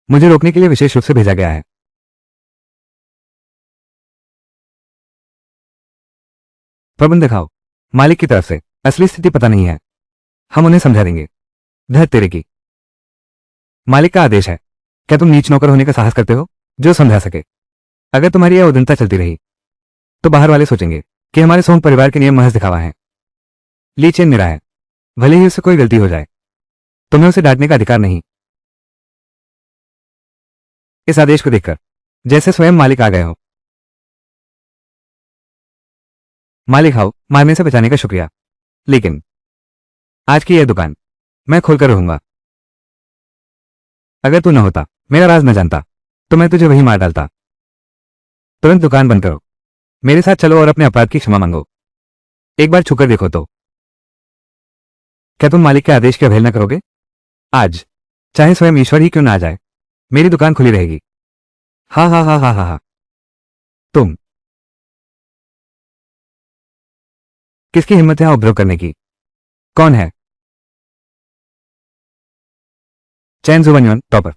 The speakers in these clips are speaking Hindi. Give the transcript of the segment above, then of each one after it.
मुझे रोकने के लिए विशेष रूप से भेजा गया है। प्रबंध दिखाओ। मालिक की तरफ से असली स्थिति पता नहीं है, हम उन्हें समझा देंगे। धत तेरे की। मालिक का आदेश है। क्या तुम नीच नौकर होने का साहस करते हो जो समझा सके? अगर तुम्हारी यह उद्दंडता चलती रही तो बाहर वाले सोचेंगे कि हमारे सोंग परिवार के नियम महज दिखावा हैं। ली चेन मेरा है, भले ही उससे कोई गलती हो जाए, तुम्हें उसे डांटने का अधिकार नहीं। इस आदेश को देखकर जैसे स्वयं मालिक आ गए हो। मालिक हाउ, मारने से बचाने का शुक्रिया, लेकिन आज की यह दुकान मैं खोलकर रहूंगा। अगर तू न होता, मेरा राज न जानता, तो मैं तुझे वही मार डालता। तुरंत दुकान बंद करो, मेरे साथ चलो और अपने अपराध की क्षमा मांगो। एक बार छुकर देखो तो। क्या तुम मालिक के आदेश की अवहेलना करोगे? आज चाहे स्वयं ईश्वर ही क्यों ना आ जाए, मेरी दुकान खुली रहेगी। हा हा हा हा हा हा। तुम किसकी हिम्मत है उपद्रव करने की? कौन है? चैन जुवनयुन, टॉपर।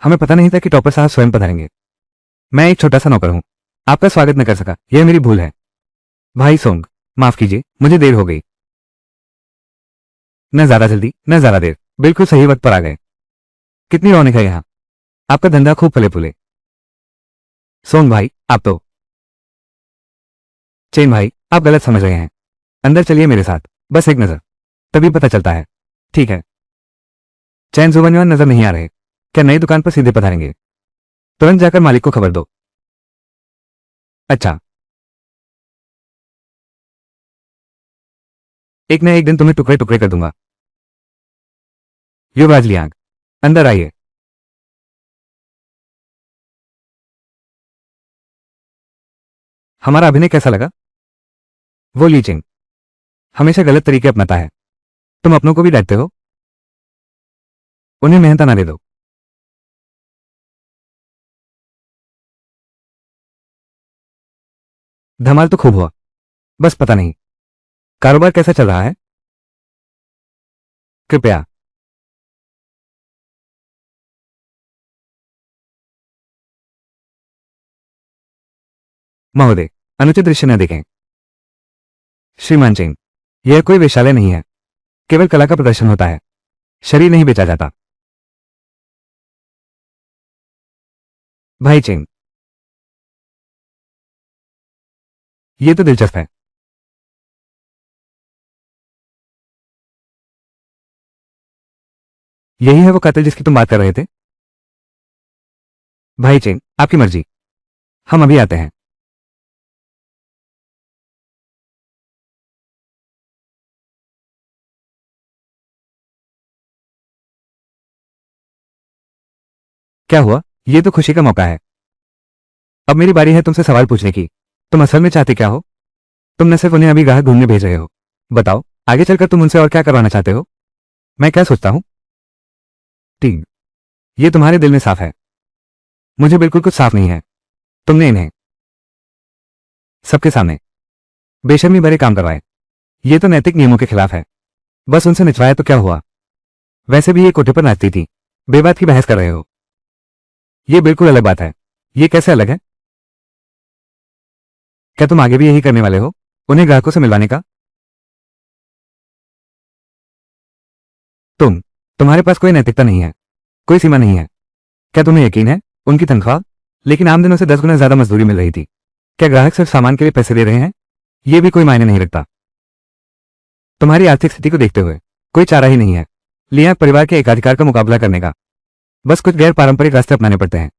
हमें पता नहीं था कि टॉपर साहब स्वयं पधारेंगे। मैं एक छोटा सा नौकर हूं, आपका स्वागत न कर सका, यह मेरी भूल है। भाई सोंग, माफ कीजिए, मुझे देर हो गई। न ज्यादा जल्दी न ज्यादा देर, बिल्कुल सही वक्त पर आ गए। कितनी रौनक है यहाँ, आपका धंधा खूब फले फूले। सोंग भाई, आप तो। चेन भाई, आप गलत समझ रहे हैं। अंदर चलिए मेरे साथ, बस एक नजर, तभी पता चलता है। ठीक है। चैन जुवनयुन नजर नहीं आ रहे, क्या नई दुकान पर सीधे पधारेंगे? तुरंत जाकर मालिक को खबर दो। अच्छा। एक न एक दिन तुम्हें टुकड़े टुकड़े कर दूंगा। युवराज लियांग, अंदर आइए। हमारा अभिनय कैसा लगा? वो लीचिंग हमेशा गलत तरीके अपनाता है। तुम अपनों को भी डांटते हो। उन्हें मेहनत ना दे दो। धमाल तो खूब हुआ, बस पता नहीं कारोबार कैसा चल रहा है। कृपया। महोदय, अनुचित दृश्य न देखें। श्रीमान चेंग, यह कोई वेश्यालय नहीं है, केवल कला का प्रदर्शन होता है, शरीर नहीं बेचा जाता। भाई चेंग, यह तो दिलचस्प है। यही है वो कातिल जिसकी तुम बात कर रहे थे? भाई चेंग, आपकी मर्जी, हम अभी आते हैं। क्या हुआ? यह तो खुशी का मौका है। अब मेरी बारी है तुमसे सवाल पूछने की। तुम असल में चाहते क्या हो? तुम न सिर्फ उन्हें अभी ग्राहक ढूंढने भेज रहे हो, बताओ आगे चलकर तुम उनसे और क्या करवाना चाहते हो? मैं क्या सोचता हूं? ठीक, ये तुम्हारे दिल में साफ है, मुझे बिल्कुल कुछ साफ नहीं है। तुमने इन्हें सबके सामने बेशर्मी भरे काम करवाए, ये तो नैतिक नियमों के खिलाफ है। बस उनसे निचवाया तो क्या हुआ? वैसे भी ये कोठे पर नाचती थी, बेबात की बहस कर रहे हो। ये बिल्कुल अलग बात है। ये कैसे अलग है? क्या तुम आगे भी यही करने वाले हो, उन्हें ग्राहकों से मिलवाने का? तुम्हारे पास कोई नैतिकता नहीं है, कोई सीमा नहीं है। क्या तुम्हें यकीन है उनकी तनख्वाह? लेकिन आम दिनों से 10 गुना ज्यादा मजदूरी मिल रही थी। क्या ग्राहक सिर्फ सामान के लिए पैसे दे रहे हैं? ये भी कोई मायने नहीं रखता। तुम्हारी आर्थिक स्थिति को देखते हुए कोई चारा ही नहीं है लिया परिवार के एकाधिकार का मुकाबला करने का। बस कुछ गैर पारंपरिक रास्ते अपनाने पड़ते हैं।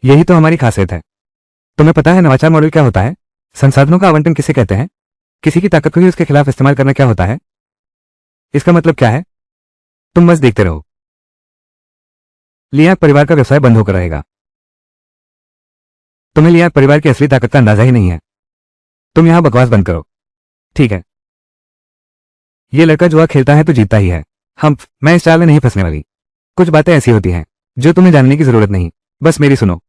यही तो हमारी खासियत है। तुम्हें पता है नवाचार मॉडल क्या होता है? संसाधनों का आवंटन किसे कहते हैं? किसी की ताकत को ही उसके खिलाफ इस्तेमाल करना क्या होता है? इसका मतलब क्या है? तुम बस देखते रहो, लिया परिवार का व्यवसाय बंद होकर रहेगा। तुम्हें लिया परिवार की असली ताकत का अंदाजा ही नहीं है। तुम यहां बकवास बंद करो, ठीक है? ये लड़का जुआ खेलता है तो जीतता ही है। मैं इस चाल में नहीं फंसने वाली। कुछ बातें ऐसी होती हैं जो तुम्हें जानने की जरूरत नहीं, बस मेरी सुनो।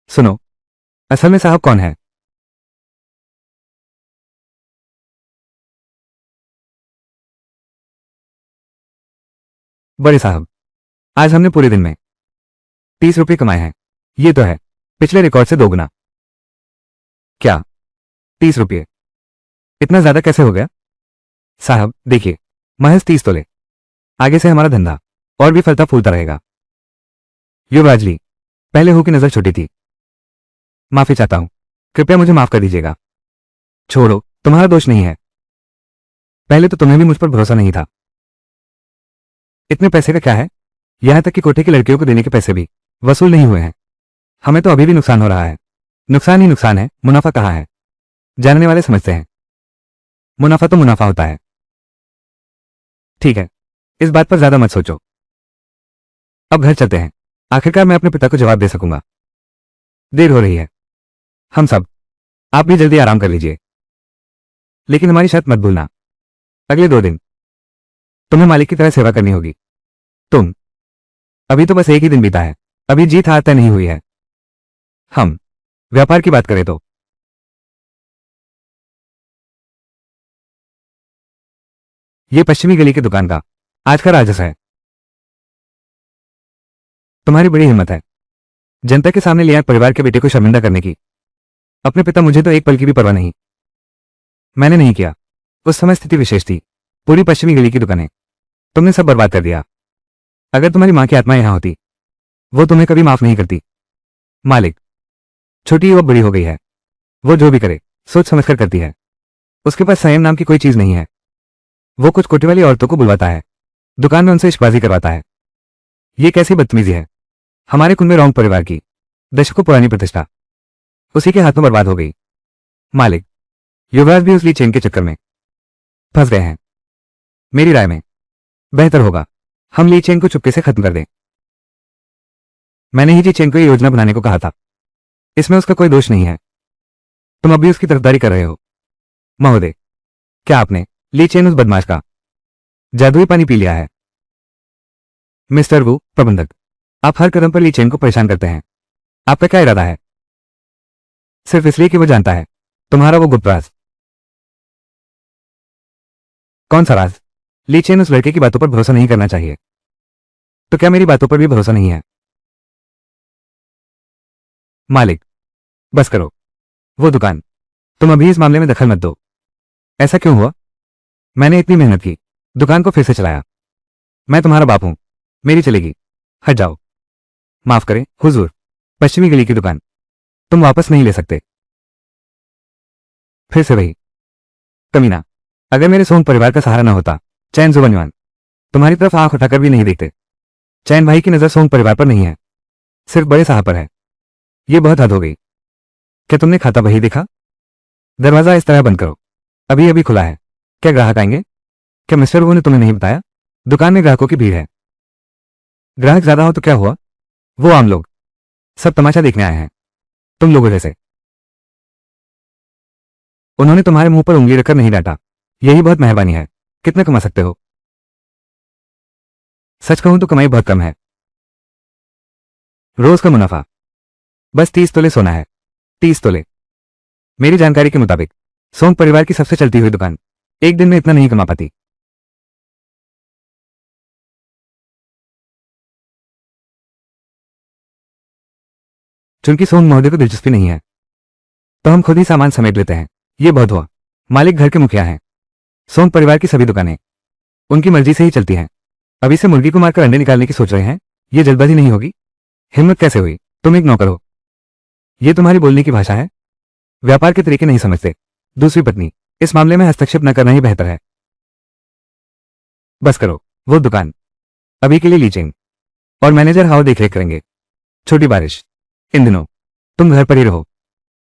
सुनो, असल में साहब कौन है? बड़े साहब, आज हमने पूरे दिन में 30 रुपये कमाए हैं। ये तो है पिछले रिकॉर्ड से 2 गुना। क्या 30 रुपये? इतना ज्यादा कैसे हो गया? साहब देखिए, महज 30 तोले। आगे से हमारा धंधा और भी फलता फूलता रहेगा। युवराज जी, पहले हो की नजर छोटी थी, माफी चाहता हूं, कृपया मुझे माफ कर दीजिएगा। छोड़ो, तुम्हारा दोष नहीं है। पहले तो तुम्हें भी मुझ पर भरोसा नहीं था। इतने पैसे का क्या है? यहां तक कि कोठे की लड़कियों को देने के पैसे भी वसूल नहीं हुए हैं। हमें तो अभी भी नुकसान हो रहा है। नुकसान ही नुकसान है, मुनाफा कहाँ है? जानने वाले समझते हैं मुनाफा तो मुनाफा होता है। ठीक है, इस बात पर ज्यादा मत सोचो। अब घर चलते हैं, आखिरकार मैं अपने पिता को जवाब दे सकूंगा। देर हो रही है। हम सब, आप भी जल्दी आराम कर लीजिए। लेकिन हमारी शर्त मत भूलना, अगले 2 दिन तुम्हें मालिक की तरह सेवा करनी होगी। तुम, अभी तो बस एक ही दिन बीता है, अभी जीत हार तय नहीं हुई है। हम व्यापार की बात करें तो ये पश्चिमी गली की दुकान का आज का राजस है। तुम्हारी बड़ी हिम्मत है जनता के सामने लिया परिवार के बेटे को शर्मिंदा करने की। अपने पिता मुझे तो एक पल की भी परवाह नहीं। मैंने नहीं किया, उस समय स्थिति विशेष थी। पूरी पश्चिमी गली की दुकानें तुमने सब बर्बाद कर दिया। अगर तुम्हारी मां की आत्मा यहां होती, वो तुम्हें कभी माफ नहीं करती। मालिक, छोटी वो बड़ी हो गई है, वो जो भी करे सोच समझकर करती है। उसके पास संयम नाम की कोई चीज नहीं है। वो कुछ कोटी वाली औरतों को बुलवाता है, दुकान में उनसे इश्कबाजी करवाता है। ये कैसी बदतमीजी है? हमारे कुल में रौंग परिवार की दशकों पुरानी प्रतिष्ठा उसी के हाथ में बर्बाद हो गई। मालिक, युवराज भी उस ली चेन के चक्कर में फंस गए हैं। मेरी राय में बेहतर होगा हम ली चेन को चुपके से खत्म कर दें। मैंने ही जी चेन को ये योजना बनाने को कहा था, इसमें उसका कोई दोष नहीं है। तुम अभी उसकी तरफदारी कर रहे हो। महोदय, क्या आपने ली चेन उस बदमाश का जादुई पानी पी लिया है? मिस्टर वू, प्रबंधक, आप हर कदम पर ली चेन को परेशान करते हैं। आपका क्या इरादा है? सिर्फ इसलिए कि वो जानता है तुम्हारा वो गुप्त राज। कौन सा राज? ली चेन उस लड़के की बातों पर भरोसा नहीं करना चाहिए, तो क्या मेरी बातों पर भी भरोसा नहीं है? मालिक, बस करो। वो दुकान, तुम अभी इस मामले में दखल मत दो। ऐसा क्यों हुआ? मैंने इतनी मेहनत की, दुकान को फिर से चलाया। मैं तुम्हारा बाप हूं, मेरी चलेगी। हट जाओ। माफ करें हुजूर, पश्चिमी गली की दुकान तुम वापस नहीं ले सकते। फिर से वही कमीना। अगर मेरे सोम परिवार का सहारा न होता, चैन जुबनवान तुम्हारी तरफ आंख उठाकर भी नहीं देखते। चैन भाई की नजर सोम परिवार पर नहीं है, सिर्फ बड़े साहब पर है। ये बहुत हद हो गई। क्या तुमने खाता वही देखा? दरवाजा इस तरह बंद करो, अभी अभी खुला है। क्या ग्राहक आएंगे? क्या मिस्टर वो ने तुम्हें नहीं बताया दुकान में ग्राहकों की भीड़ है? ग्राहक ज्यादा हो तो क्या हुआ, वो आम लोग सब तमाशा देखने आए हैं, तुम लोगों जैसे। उन्होंने तुम्हारे मुंह पर उंगली रखकर नहीं डांटा, यही बहुत मेहरबानी है। कितना कमा सकते हो? सच कहूं तो कमाई बहुत कम है। रोज का मुनाफा बस 30 तोले सोना है। 30 तोले। मेरी जानकारी के मुताबिक सोम परिवार की सबसे चलती हुई दुकान एक दिन में इतना नहीं कमा पाती। चूंकि सोम महोदय को दिलचस्पी नहीं है, तो हम खुद ही सामान समेट लेते हैं। ये बहुत हुआ। मालिक घर के मुखिया हैं। सोम परिवार की सभी दुकानें उनकी मर्जी से ही चलती हैं। अभी से मुर्गी को मारकर अंडे निकालने की सोच रहे हैं? ये जल्दबाजी नहीं होगी? हिम्मत कैसे हुई? तुम एक नौकर हो, ये तुम्हारी बोलने की भाषा है? व्यापार के तरीके नहीं समझते। दूसरी पत्नी, इस मामले में हस्तक्षेप न करना ही बेहतर है। बस करो। वो दुकान अभी के लिए लीचेंगे और मैनेजर हाउ देखरेख करेंगे। छोटी बारिश, इन दिनों तुम घर पर ही रहो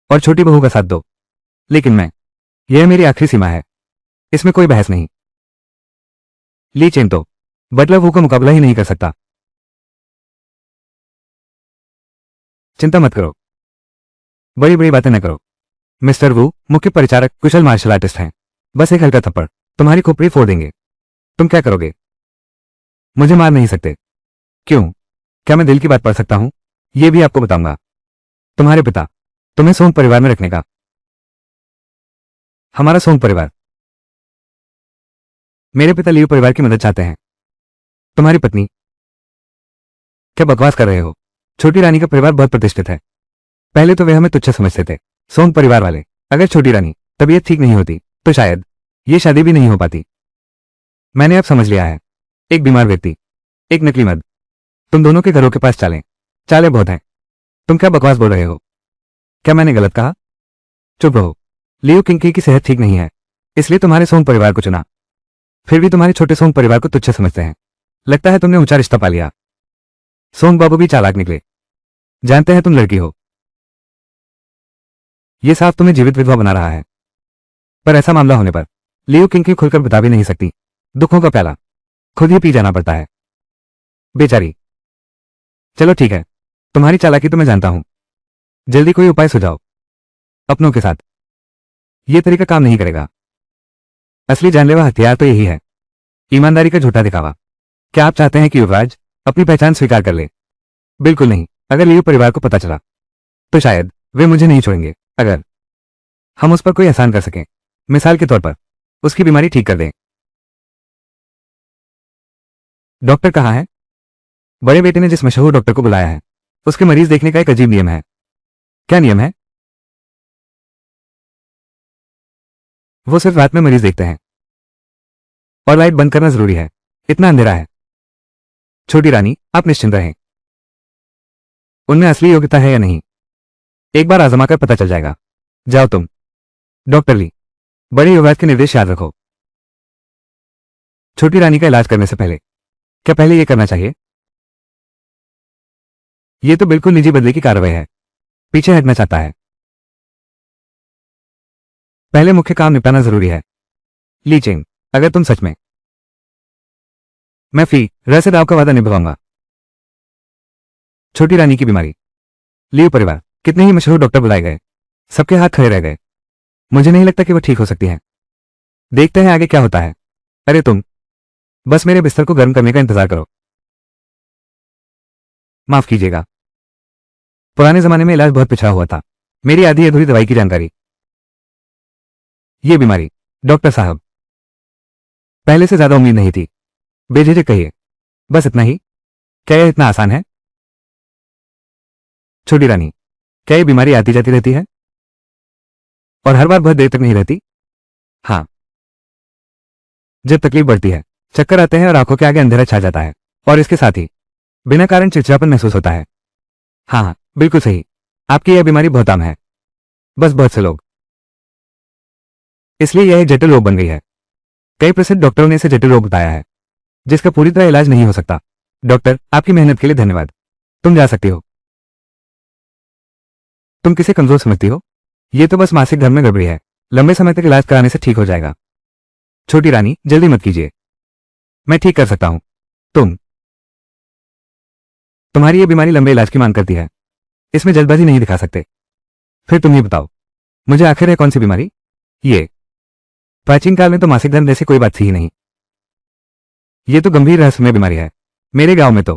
और छोटी बहू का साथ दो। लेकिन यह मेरी आखिरी सीमा है, इसमें कोई बहस नहीं। ली चेन तो बटलर वू का मुकाबला ही नहीं कर सकता। चिंता मत करो, बड़ी बड़ी बातें न करो। मिस्टर वू मुख्य परिचारक कुशल मार्शल आर्टिस्ट हैं। बस एक हल्का थप्पड़ तुम्हारी खोपड़ी फोड़ देंगे। तुम क्या करोगे? मुझे मार नहीं सकते। क्यों? क्या मैं दिल की बात पढ़ सकता हूं? यह भी आपको बताऊंगा। तुम्हारे पिता तुम्हें सोम परिवार में रखने का। हमारा सोम परिवार, मेरे पिता लीव परिवार की मदद चाहते हैं। तुम्हारी पत्नी। क्या बकवास कर रहे हो? छोटी रानी का परिवार बहुत प्रतिष्ठित है। पहले तो वे हमें तुच्छ समझते थे, सोंग परिवार वाले। अगर छोटी रानी तबीयत ठीक नहीं होती तो शायद ये शादी भी नहीं हो पाती। मैंने अब समझ लिया है। एक बीमार व्यक्ति, एक नकली मर्द। तुम दोनों के घरों के पास चालें। चालें बहुत हैं। तुम क्या बकवास बोल रहे हो? क्या मैंने गलत कहा? चुप रहो। लियो किंकी की सेहत ठीक नहीं है, इसलिए तुम्हारे सोंग परिवार को चुना। फिर भी तुम्हारे छोटे सोंग परिवार को तुच्छ समझते हैं। लगता है तुमने ऊंचा रिश्ता पा लिया। सोंग बाबू भी चालाक निकले। जानते हैं तुम लड़की हो। ये साफ तुम्हें जीवित विधवा बना रहा है। पर ऐसा मामला होने पर लियो किंकी खुलकर बता भी नहीं सकती। दुखों का प्याला खुद ही पी जाना पड़ता है। बेचारी। चलो ठीक है, तुम्हारी चालाकी तो मैं जानता हूं। जल्दी कोई उपाय सुझाओ। अपनों के साथ यह तरीका काम नहीं करेगा। असली जानलेवा हथियार तो यही है, ईमानदारी का झूठा दिखावा। क्या आप चाहते हैं कि युवराज अपनी पहचान स्वीकार कर ले? बिल्कुल नहीं। अगर लियो परिवार को पता चला तो शायद वे मुझे नहीं छोड़ेंगे। अगर हम उस पर कोई एहसान कर सकें, मिसाल के तौर पर उसकी बीमारी ठीक कर दें। डॉक्टर कहाँ है? बड़े बेटे ने जिस मशहूर डॉक्टर को बुलाया है, उसके मरीज देखने का एक अजीब नियम है। क्या नियम है? वो सिर्फ रात में मरीज देखते हैं और लाइट बंद करना जरूरी है। इतना अंधेरा है। छोटी रानी, आप निश्चिंत रहें। उनमें असली योग्यता है या नहीं, एक बार आजमा कर पता चल जाएगा। जाओ तुम। डॉक्टर ली, बड़े युवराज के निर्देश याद रखो। छोटी रानी का इलाज करने से पहले क्या पहले यह करना चाहिए? यह तो बिल्कुल निजी बदले की कार्रवाई है। पीछे हटना चाहता है। पहले मुख्य काम निपटाना जरूरी है। ली चेंग, अगर तुम सच में। मैं फी रहस्य दाव का वादा निभाऊंगा। छोटी रानी की बीमारी। लियो परिवार, कितने ही मशहूर डॉक्टर बुलाए गए, सबके हाथ खड़े रह गए। मुझे नहीं लगता कि वो ठीक हो सकती है। देखते हैं आगे क्या होता है। अरे तुम बस मेरे बिस्तर को गर्म करने का इंतजार करो। माफ कीजिएगा, पुराने जमाने में इलाज बहुत पिछड़ा हुआ था। मेरी आधी अधूरी दवाई की जानकारी। ये बीमारी, डॉक्टर साहब, पहले से ज्यादा उम्मीद नहीं थी। बेझिझक कहिए। बस इतना ही? क्या यह इतना आसान है? छोटी रानी, क्या यह बीमारी आती जाती रहती है और हर बार बहुत देर तक नहीं रहती? हाँ। जब तकलीफ बढ़ती है, चक्कर आते हैं और आंखों के आगे अंधेरा छा जाता है, और इसके साथ ही बिना कारण चिड़चिड़ापन महसूस होता है। हाँ हाँ, बिल्कुल सही। आपकी यह बीमारी बहुत आम है, बस बहुत से लोग। इसलिए यह एक जटिल रोग बन गई है। कई प्रसिद्ध डॉक्टरों ने इसे जटिल रोग बताया है, जिसका पूरी तरह इलाज नहीं हो सकता। डॉक्टर, आपकी मेहनत के लिए धन्यवाद। तुम जा सकती हो। तुम किसे कमजोर समझती हो? यह तो बस मासिक धर्म में गड़बड़ी है, लंबे समय तक इलाज कराने से ठीक हो जाएगा। छोटी रानी, जल्दी मत कीजिए, मैं ठीक कर सकता हूं। तुम्हारी यह बीमारी लंबे इलाज की मांग करती है, इसमें जल्दबाजी नहीं दिखा सकते। फिर तुम ही बताओ, मुझे आखिर है कौन सी बीमारी? ये प्राचीन काल में तो मासिक धर्म जैसी कोई बात थी ही नहीं। ये तो गंभीर रहस्यमय बीमारी है। मेरे गांव में तो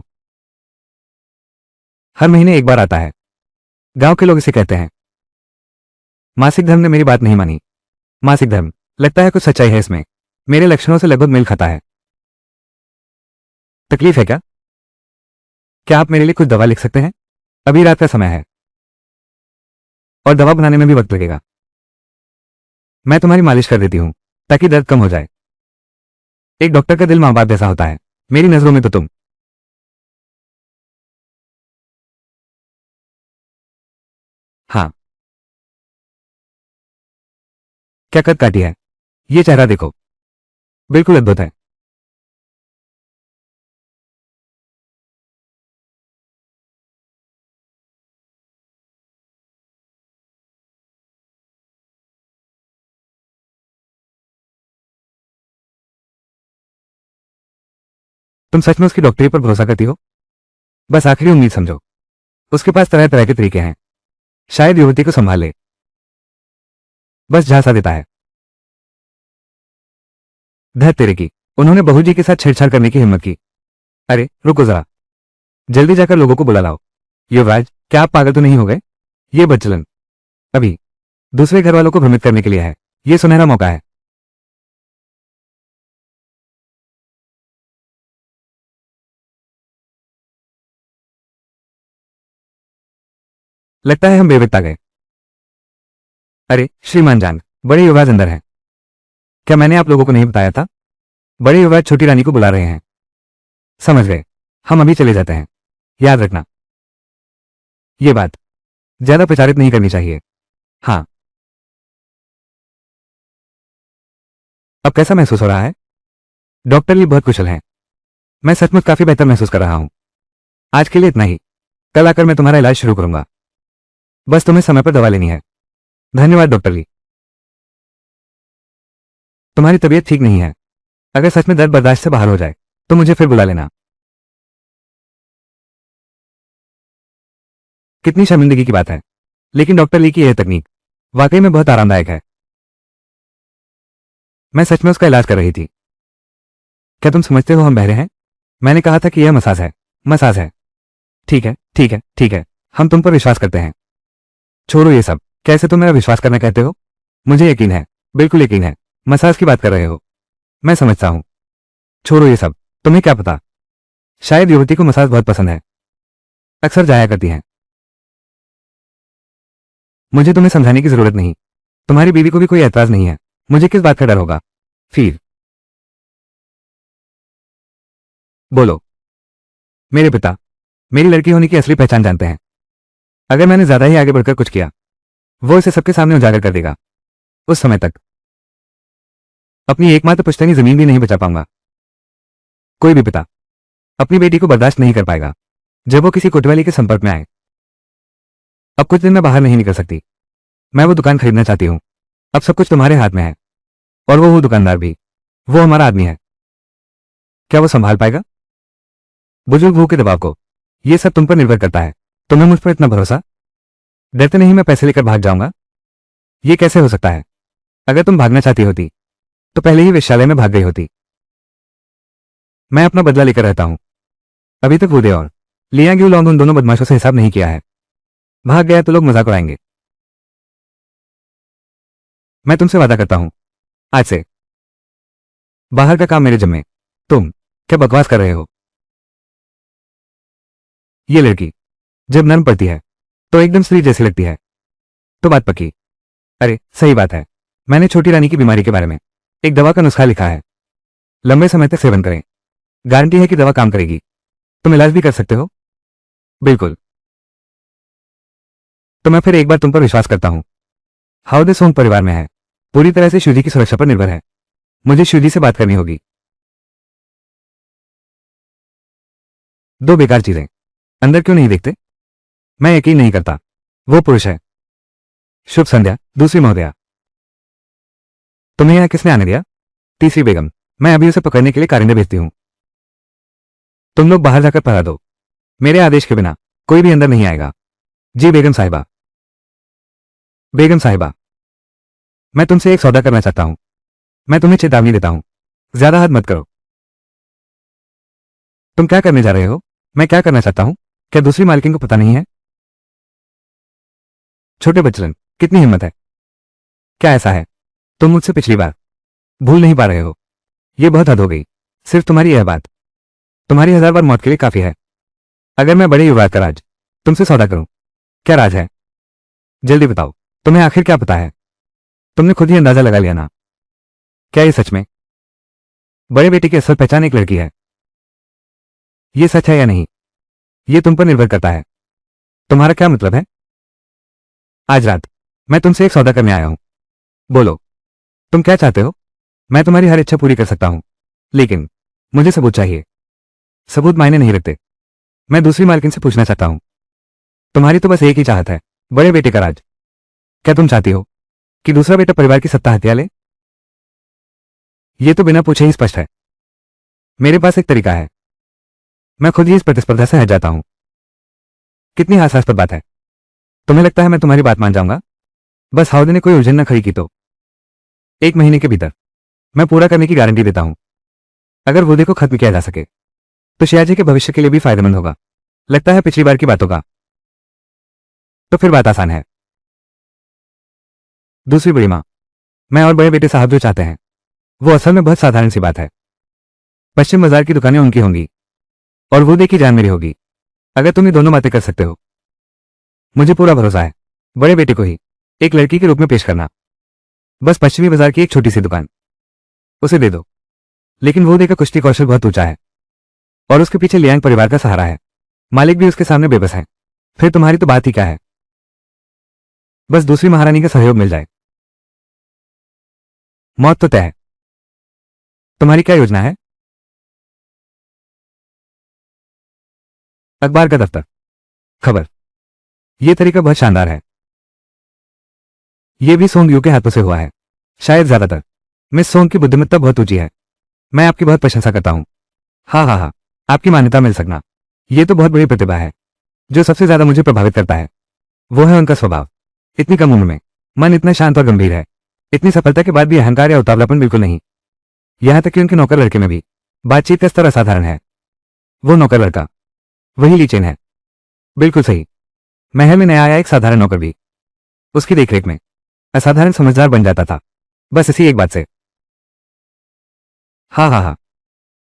हर महीने एक बार आता है। गांव के लोग इसे कहते हैं मासिक धर्म। ने मेरी बात नहीं मानी। मासिक धर्म, लगता है कुछ सच्चाई है इसमें। मेरे लक्षणों से लगभग मेल खाता है। तकलीफ है क्या? क्या आप मेरे लिए कुछ दवा लिख सकते हैं? अभी रात का समय है और दवा बनाने में भी वक्त लगेगा। मैं तुम्हारी मालिश कर देती हूं ताकि दर्द कम हो जाए। एक डॉक्टर का दिल मां बाप जैसा होता है। मेरी नजरों में तो तुम। हाँ। क्या कद काटी है? ये चेहरा देखो, बिल्कुल अद्भुत है। तुम सच में उसकी डॉक्टरी पर भरोसा करती हो? बस आखिरी उम्मीद समझो। उसके पास तरह तरह के तरीके हैं, शायद युवती को संभाल ले। बस झांसा देता है। धत तेरे की, उन्होंने बहू जी के साथ छेड़छाड़ करने की हिम्मत की। अरे रुको जरा, जल्दी जाकर लोगों को बुला लाओ। युवराज, क्या आप पागल तो नहीं हो गए? ये बदचलन अभी दूसरे घर वालों को भ्रमित करने के लिए है। ये सुनहरा मौका है। लगता है हम बेवक्त आ गए। अरे श्रीमान जान, बड़े युवराज अंदर हैं। क्या मैंने आप लोगों को नहीं बताया था? बड़े युवराज छोटी रानी को बुला रहे हैं। समझ गए, हम अभी चले जाते हैं। याद रखना, ये बात ज्यादा प्रचारित नहीं करनी चाहिए। हाँ। अब कैसा महसूस हो रहा है? डॉक्टर ली बहुत कुशल हैं। मैं सचमुच काफी बेहतर महसूस कर रहा हूं। आज के लिए इतना ही। कल आकर मैं तुम्हारा इलाज शुरू करूंगा। बस तुम्हें समय पर दवा लेनी है। धन्यवाद डॉक्टर ली। तुम्हारी तबीयत ठीक नहीं है। अगर सच में दर्द बर्दाश्त से बाहर हो जाए तो मुझे फिर बुला लेना। कितनी शर्मिंदगी की बात है, लेकिन डॉक्टर ली की यह तकनीक वाकई में बहुत आरामदायक है। मैं सच में उसका इलाज कर रही थी। क्या तुम समझते हो हम बहरे हैं? मैंने कहा था कि यह मसाज है। मसाज है। ठीक है, ठीक है, ठीक है। हम तुम पर विश्वास करते हैं। छोड़ो ये सब। कैसे तुम मेरा विश्वास करना कहते हो? मुझे यकीन है, बिल्कुल यकीन है। मसाज की बात कर रहे हो। मैं समझता हूं। छोड़ो ये सब। तुम्हें क्या पता, शायद युवती को मसाज बहुत पसंद है। अक्सर जाया करती हैं। मुझे तुम्हें समझाने की जरूरत नहीं। तुम्हारी बीवी को भी कोई ऐतराज नहीं है। मुझे किस बात का डर होगा? फिर बोलो। मेरे पिता मेरी लड़की होने की असली पहचान जानते हैं। अगर मैंने ज्यादा ही आगे बढ़कर कुछ किया, वो इसे सबके सामने उजागर कर देगा। उस समय तक अपनी एकमात्र पुश्तैनी जमीन भी नहीं बचा पाऊंगा। कोई भी पिता अपनी बेटी को बर्दाश्त नहीं कर पाएगा जब वो किसी कोतवाली के संपर्क में आए। अब कुछ दिन मैं बाहर नहीं निकल सकती। मैं वो दुकान खरीदना चाहती हूँ। अब सब कुछ तुम्हारे हाथ में है, और वो दुकानदार भी। वो हमारा आदमी है। क्या वो संभाल पाएगा बुजुर्ग भू के दबाव को? ये सब तुम पर निर्भर करता है। तुम्हें मुझ पर इतना भरोसा? डरते नहीं मैं पैसे लेकर भाग जाऊंगा? ये कैसे हो सकता है? अगर तुम भागना चाहती होती तो पहले ही वेश्यालय में भाग गई होती। मैं अपना बदला लेकर रहता हूं। अभी तक वुडे और लिया ग्यू लॉन्ग उन दोनों बदमाशों से हिसाब नहीं किया है। भाग गया तो लोग मजाक उड़ाएंगे। मैं तुमसे वादा करता हूं, आज से बाहर का काम मेरे जिम्मे। तुम क्या बकवास कर रहे हो? ये लड़की जब नर्म पड़ती है तो एकदम स्त्री जैसी लगती है। तो बात पक्की। अरे सही बात है। मैंने छोटी रानी की बीमारी के बारे में एक दवा का नुस्खा लिखा है। लंबे समय तक सेवन करें। गारंटी है कि दवा काम करेगी। तुम इलाज भी कर सकते हो। बिल्कुल। तो मैं फिर एक बार तुम पर विश्वास करता हूं। हाउदे सोंग परिवार में है। पूरी तरह से शुजी की सुरक्षा पर निर्भर है। मुझे शुजी से बात करनी होगी। दो बेकार चीजें। अंदर क्यों नहीं देखते? मैं यकीन नहीं करता। वो पुरुष है। शुभ संध्या दूसरी महोदया। तुम्हें यहां किसने आने दिया? तीसरी बेगम। मैं अभी उसे पकड़ने के लिए कारिंदे भेजती हूं। तुम लोग बाहर जाकर पहरा दो। मेरे आदेश के बिना कोई भी अंदर नहीं आएगा। जी बेगम साहिबा। बेगम साहिबा, मैं तुमसे एक सौदा करना चाहता हूं। मैं तुम्हें चेतावनी देता हूं, ज्यादा हद मत करो। तुम क्या करने जा रहे हो? मैं क्या करना चाहता हूं? क्या दूसरी मालकिन को पता नहीं है? छोटे बच्चन, कितनी हिम्मत है? क्या ऐसा है तुम मुझसे पिछली बार भूल नहीं पा रहे हो? यह बहुत हद हो गई। सिर्फ तुम्हारी यह बात तुम्हारी 1000 बार मौत के लिए काफी है। अगर मैं बड़े युवराज का राज तुमसे सौदा करूं, क्या राज है? जल्दी बताओ। तुम्हें आखिर क्या पता है? तुमने खुद ही अंदाजा लगा लिया ना? क्या ये सच में बड़े बेटे की असल पहचान एक लड़की है? ये सच है या नहीं, ये तुम पर निर्भर करता है। तुम्हारा क्या मतलब है? आज रात मैं तुमसे एक सौदा करने आया हूं। बोलो, तुम क्या चाहते हो? मैं तुम्हारी हर इच्छा पूरी कर सकता हूं, लेकिन मुझे सबूत चाहिए। सबूत मायने नहीं रखते। मैं दूसरी मालकिन से पूछना चाहता हूं। तुम्हारी तो बस एक ही चाहत है, बड़े बेटे का राज। क्या तुम चाहती हो कि दूसरा बेटा परिवार की सत्ता हथिया ले? यह तो बिना पूछे ही स्पष्ट है। मेरे पास एक तरीका है। मैं खुद ही इस प्रतिस्पर्धा से हट जाता हूं। कितनी हास्यास्पद बात है। तुम्हें लगता है मैं तुम्हारी बात मान जाऊंगा? बस हाउदे ने कोई उलझन न खड़ी की तो 1 महीने के भीतर मैं पूरा करने की गारंटी देता हूं। अगर वुडे को खत्म किया जा सके तो शियाजी के भविष्य के लिए भी फायदेमंद होगा। लगता है पिछली बार की बातों का। तो फिर बात आसान है। दूसरी बड़ी मां, मैं और बड़े बेटे साहब जो चाहते हैं वो असल में बहुत साधारण सी बात है। पश्चिम बाजार की दुकानें उनकी होंगी और वुडे की जान मेरी होगी। अगर तुम ये दोनों बातें कर सकते हो, मुझे पूरा भरोसा है, बड़े बेटे को ही एक लड़की के रूप में पेश करना। बस पश्चिमी बाजार की एक छोटी सी दुकान उसे दे दो, लेकिन वो देकर कुश्ती कौशल बहुत ऊंचा है और उसके पीछे लियांग परिवार का सहारा है। मालिक भी उसके सामने बेबस है। फिर तुम्हारी तो बात ही क्या है, बस दूसरी महारानी का सहयोग मिल जाए, मौत तो तय है। तुम्हारी क्या योजना है? अखबार का दफ्तर। खबर। यह तरीका बहुत शानदार है। यह भी सोंग यू के हाथों से हुआ है, शायद ज्यादातर। मिस सोंग की बुद्धिमत्ता बहुत ऊंची है। मैं आपकी बहुत प्रशंसा करता हूं। हाँ हाँ हाँ, आपकी मान्यता मिल सकना, यह तो बहुत बड़ी प्रतिभा है। जो सबसे ज्यादा मुझे प्रभावित करता है वो है उनका स्वभाव। इतनी कम उम्र में मन इतना शांत और गंभीर है। इतनी सफलता के बाद भी अहंकार या उतावलापन बिल्कुल नहीं। यहां तक कि उनके नौकर लड़के में भी बातचीत का स्तर असाधारण है। वो नौकर लड़का वही ली चेन है। बिल्कुल सही। महल में नया आया एक साधारण नौकर भी उसकी देखरेख में असाधारण समझदार बन जाता था, बस इसी एक बात से। हाँ हाँ हाँ,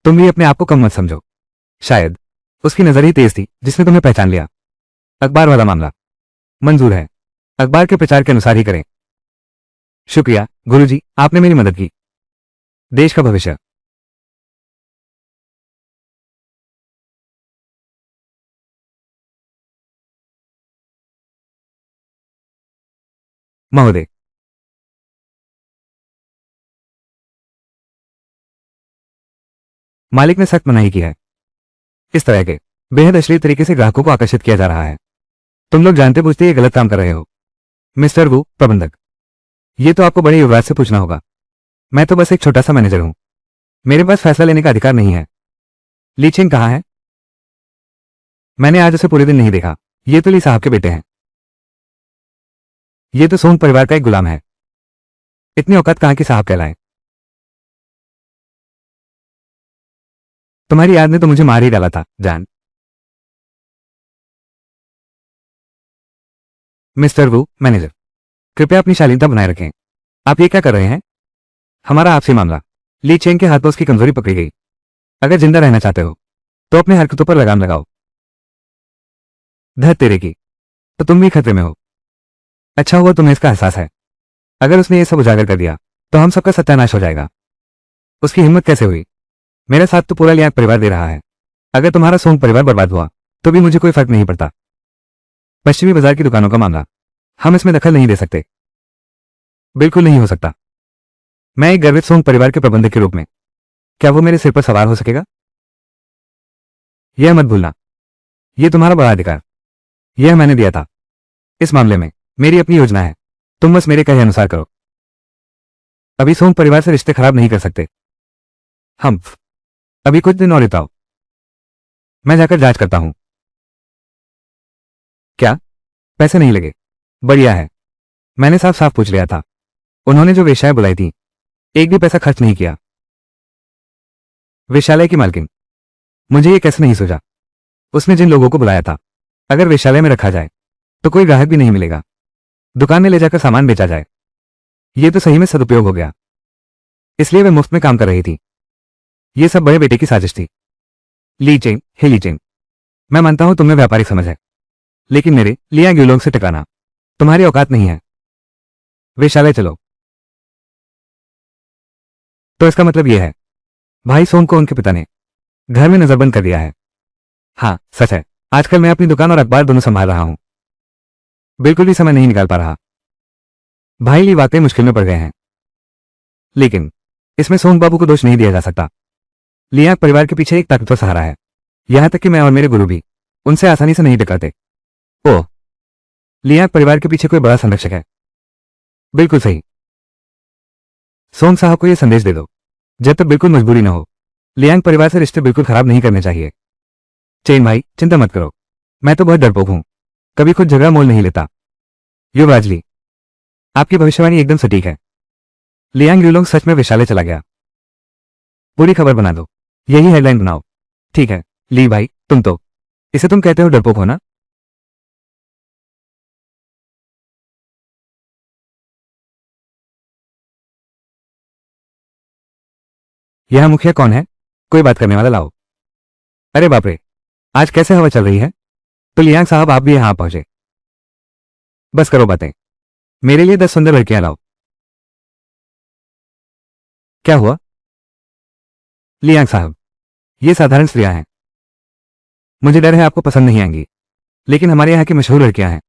तुम भी अपने आप को कम मत समझो। शायद उसकी नजर ही तेज थी जिसने तुम्हें पहचान लिया। अखबार वाला मामला मंजूर है, अखबार के प्रचार के अनुसार ही करें। शुक्रिया गुरुजी, आपने मेरी मदद की। देश का भविष्य। महोदय, मालिक ने सख्त मनाही की है। इस तरह के बेहद अश्लील तरीके से ग्राहकों को आकर्षित किया जा रहा है। तुम लोग जानते बूझते ये गलत काम कर रहे हो। मिस्टर वू, प्रबंधक, ये तो आपको बड़े युवराज से पूछना होगा। मैं तो बस एक छोटा सा मैनेजर हूं, मेरे पास फैसला लेने का अधिकार नहीं है। ली चेंग कहाँ है? मैंने आज उसे पूरे दिन नहीं देखा। ये तो ली साहब के बेटे हैं। ये तो सोंग परिवार का एक गुलाम है। इतनी औकात कहाँ की साहब कहलाए। तुम्हारी याद ने तो मुझे मार ही डाला था जान। मिस्टर वू, मैनेजर, कृपया अपनी शालीनता बनाए रखें। आप ये क्या कर रहे हैं? हमारा आपसी मामला। ली चेंग के हाथों उसकी कमजोरी पकड़ी गई। अगर जिंदा रहना चाहते हो तो अपने हरकतों पर लगाम लगाओ। धत तेरे की, तो तुम भी खतरे में हो। अच्छा हुआ तुम्हें इसका एहसास है। अगर उसने ये सब उजागर कर दिया तो हम सबका सत्यानाश हो जाएगा। उसकी हिम्मत कैसे हुई? मेरा साथ तो पूरा लियांग परिवार दे रहा है। अगर तुम्हारा सोंग परिवार बर्बाद हुआ तो भी मुझे कोई फर्क नहीं पड़ता। पश्चिमी बाजार की दुकानों का मामला, हम इसमें दखल नहीं दे सकते। बिल्कुल नहीं हो सकता। मैं एक गर्वित सोंग परिवार के प्रबंधक के रूप में क्या वो मेरे सिर पर सवार हो सकेगा? यह मत भूलना, यह तुम्हारा बड़ा अधिकार, यह मैंने दिया था। इस मामले में मेरी अपनी योजना है, तुम बस मेरे कहे अनुसार करो। अभी सोंग परिवार से रिश्ते खराब नहीं कर सकते हम। अभी कुछ दिन और बिताओ, मैं जाकर जांच करता हूं। क्या पैसे नहीं लगे? बढ़िया है। मैंने साफ साफ पूछ लिया था। उन्होंने जो वेश्याएं बुलाई थी एक भी पैसा खर्च नहीं किया। वेश्यालय की मालकिन, मुझे ये कैसे नहीं सूझा? उसने जिन लोगों को बुलाया था अगर वेश्यालय में रखा जाए तो कोई ग्राहक भी नहीं मिलेगा। दुकान में ले जाकर सामान बेचा जाए, ये तो सही में सदुपयोग हो गया। इसलिए वे मुफ्त में काम कर रही थी। ये सब बड़े बेटे की साजिश थी। ली चेंग, हे ली चेंग, मैं मानता हूं तुम्हें व्यापारिक समझ है, लेकिन मेरे लियांग युलोंग से टकराना तुम्हारी औकात नहीं है। वेश्यालय चलो। तो इसका मतलब यह है भाई सोंग को उनके पिता ने घर में नजरबंद कर दिया है। हाँ सच है, आजकल मैं अपनी दुकान और अखबार दोनों संभाल रहा हूं। बिल्कुल भी समय नहीं निकाल पा रहा। भाई ली वाकई मुश्किल में पड़ गए हैं, लेकिन इसमें सोंग बाबू को दोष नहीं दिया जा सकता। लियांग परिवार के पीछे एक ताकतवर सहारा है, यहां तक कि मैं और मेरे गुरु भी उनसे आसानी से नहीं टकराते। ओह, लियांग परिवार के पीछे कोई बड़ा संरक्षक है। बिल्कुल सही। सोंग साहब को यह संदेश दे दो, जब तक बिल्कुल मजबूरी न हो लियांग परिवार से रिश्ते बिल्कुल खराब नहीं करने चाहिए। चेन भाई, चिंता मत करो, मैं तो बहुत डरपोक हूं, कभी खुद झगड़ा मोल नहीं लेता। युवराज ली, आपकी भविष्यवाणी एकदम सटीक है। लियांग ल्यूलोंग सच में वेश्यालय चला गया। पूरी खबर बना दो, यही हेडलाइन बनाओ। ठीक है ली भाई, तुम तो इसे तुम कहते हो डरपोक हो ना? यह मुखिया कौन है? कोई बात करने वाला लाओ। अरे बाप रे, आज कैसे हवा चल रही है? तो लियांग साहब आप भी यहां पहुंचे। बस करो बातें। मेरे लिए 10 सुंदर लड़कियां लाओ। क्या हुआ? लियांग साहब, ये साधारण स्त्रियां हैं। मुझे डर है आपको पसंद नहीं आएंगी, लेकिन हमारे यहाँ की मशहूर लड़कियां हैं।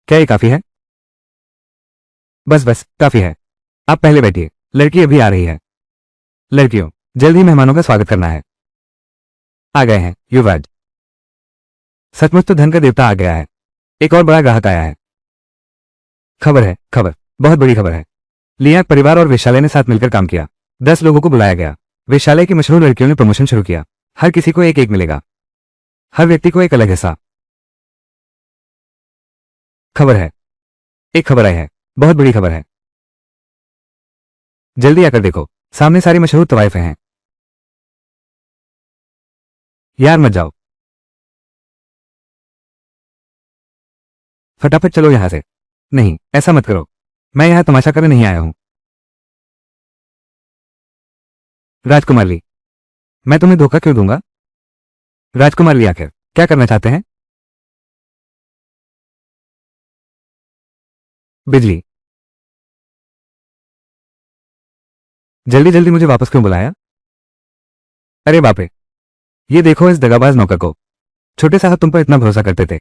क्या ये काफी है? बस बस काफी है। आप पहले बैठिए, लड़की अभी आ रही है। लड़कियों, जल्द ही मेहमानों का स्वागत करना है। आ गए हैं युवराज। सचमुच तो धन का देवता आ गया है। एक और बड़ा ग्राहक आया है। खबर है, खबर, बहुत बड़ी खबर है। लियांग परिवार और वेश्यालय ने साथ मिलकर काम किया। 10 लोगों को बुलाया गया। वेश्यालय की मशहूर लड़कियों ने प्रमोशन शुरू किया। हर किसी को एक एक मिलेगा, हर व्यक्ति को एक अलग हिस्सा। खबर है, एक खबर आई है, बहुत बड़ी खबर है। जल्दी आकर देखो, सामने सारी मशहूर तवाइफें हैं। यार मत जाओ, फटाफट चलो यहां से। नहीं, ऐसा मत करो। मैं यहां तमाशा करने नहीं आया हूं। राजकुमार ली, मैं तुम्हें धोखा क्यों दूंगा? राजकुमार ली आखिर क्या करना चाहते हैं? बिजली, जल्दी जल्दी मुझे वापस क्यों बुलाया? अरे बाप रे, ये देखो इस दगाबाज नौकर को। छोटे साहब तुम पर इतना भरोसा करते थे,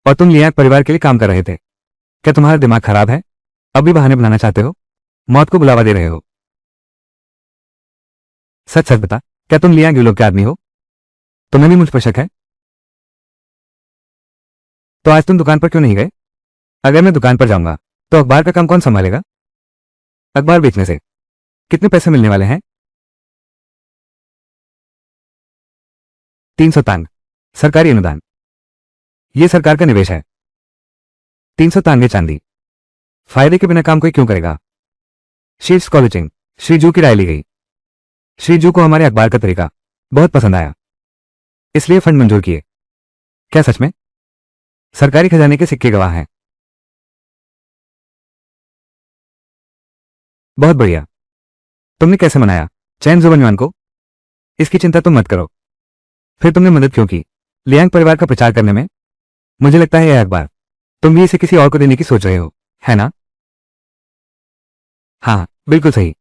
और तुम लियांग परिवार के लिए काम कर रहे थे। क्या तुम्हारा दिमाग खराब है? अब भी बहाने बनाना चाहते हो? मौत को बुलावा दे रहे हो? सच सच बता, क्या तुम लियांग यूलोग के आदमी हो? तुम्हें भी मुझ पर शक है? तो आज तुम दुकान पर क्यों नहीं गए? अगर मैं दुकान पर जाऊंगा तो अखबार का काम कौन संभालेगा? अखबार बेचने से कितने पैसे मिलने वाले हैं? 300 तांग, सरकारी अनुदान। ये सरकार का निवेश है। 300 तांगे चांदी। फायदे के बिना काम कोई क्यों करेगा? शीर्ष कॉलेजिंग, श्रीजू की राय ली गई। श्रीजू को हमारे अखबार का तरीका बहुत पसंद आया, इसलिए फंड मंजूर किए। क्या सच में? सरकारी खजाने के सिक्के गवाह हैं। बहुत बढ़िया। तुमने कैसे मनाया चैन जुबनवान को? इसकी चिंता तुम मत करो। फिर तुमने मदद क्यों की लियांग परिवार का प्रचार करने में? मुझे लगता है यह अखबार तुम भी इसे किसी और को देने की सोच रहे हो, है ना? हाँ, बिल्कुल सही।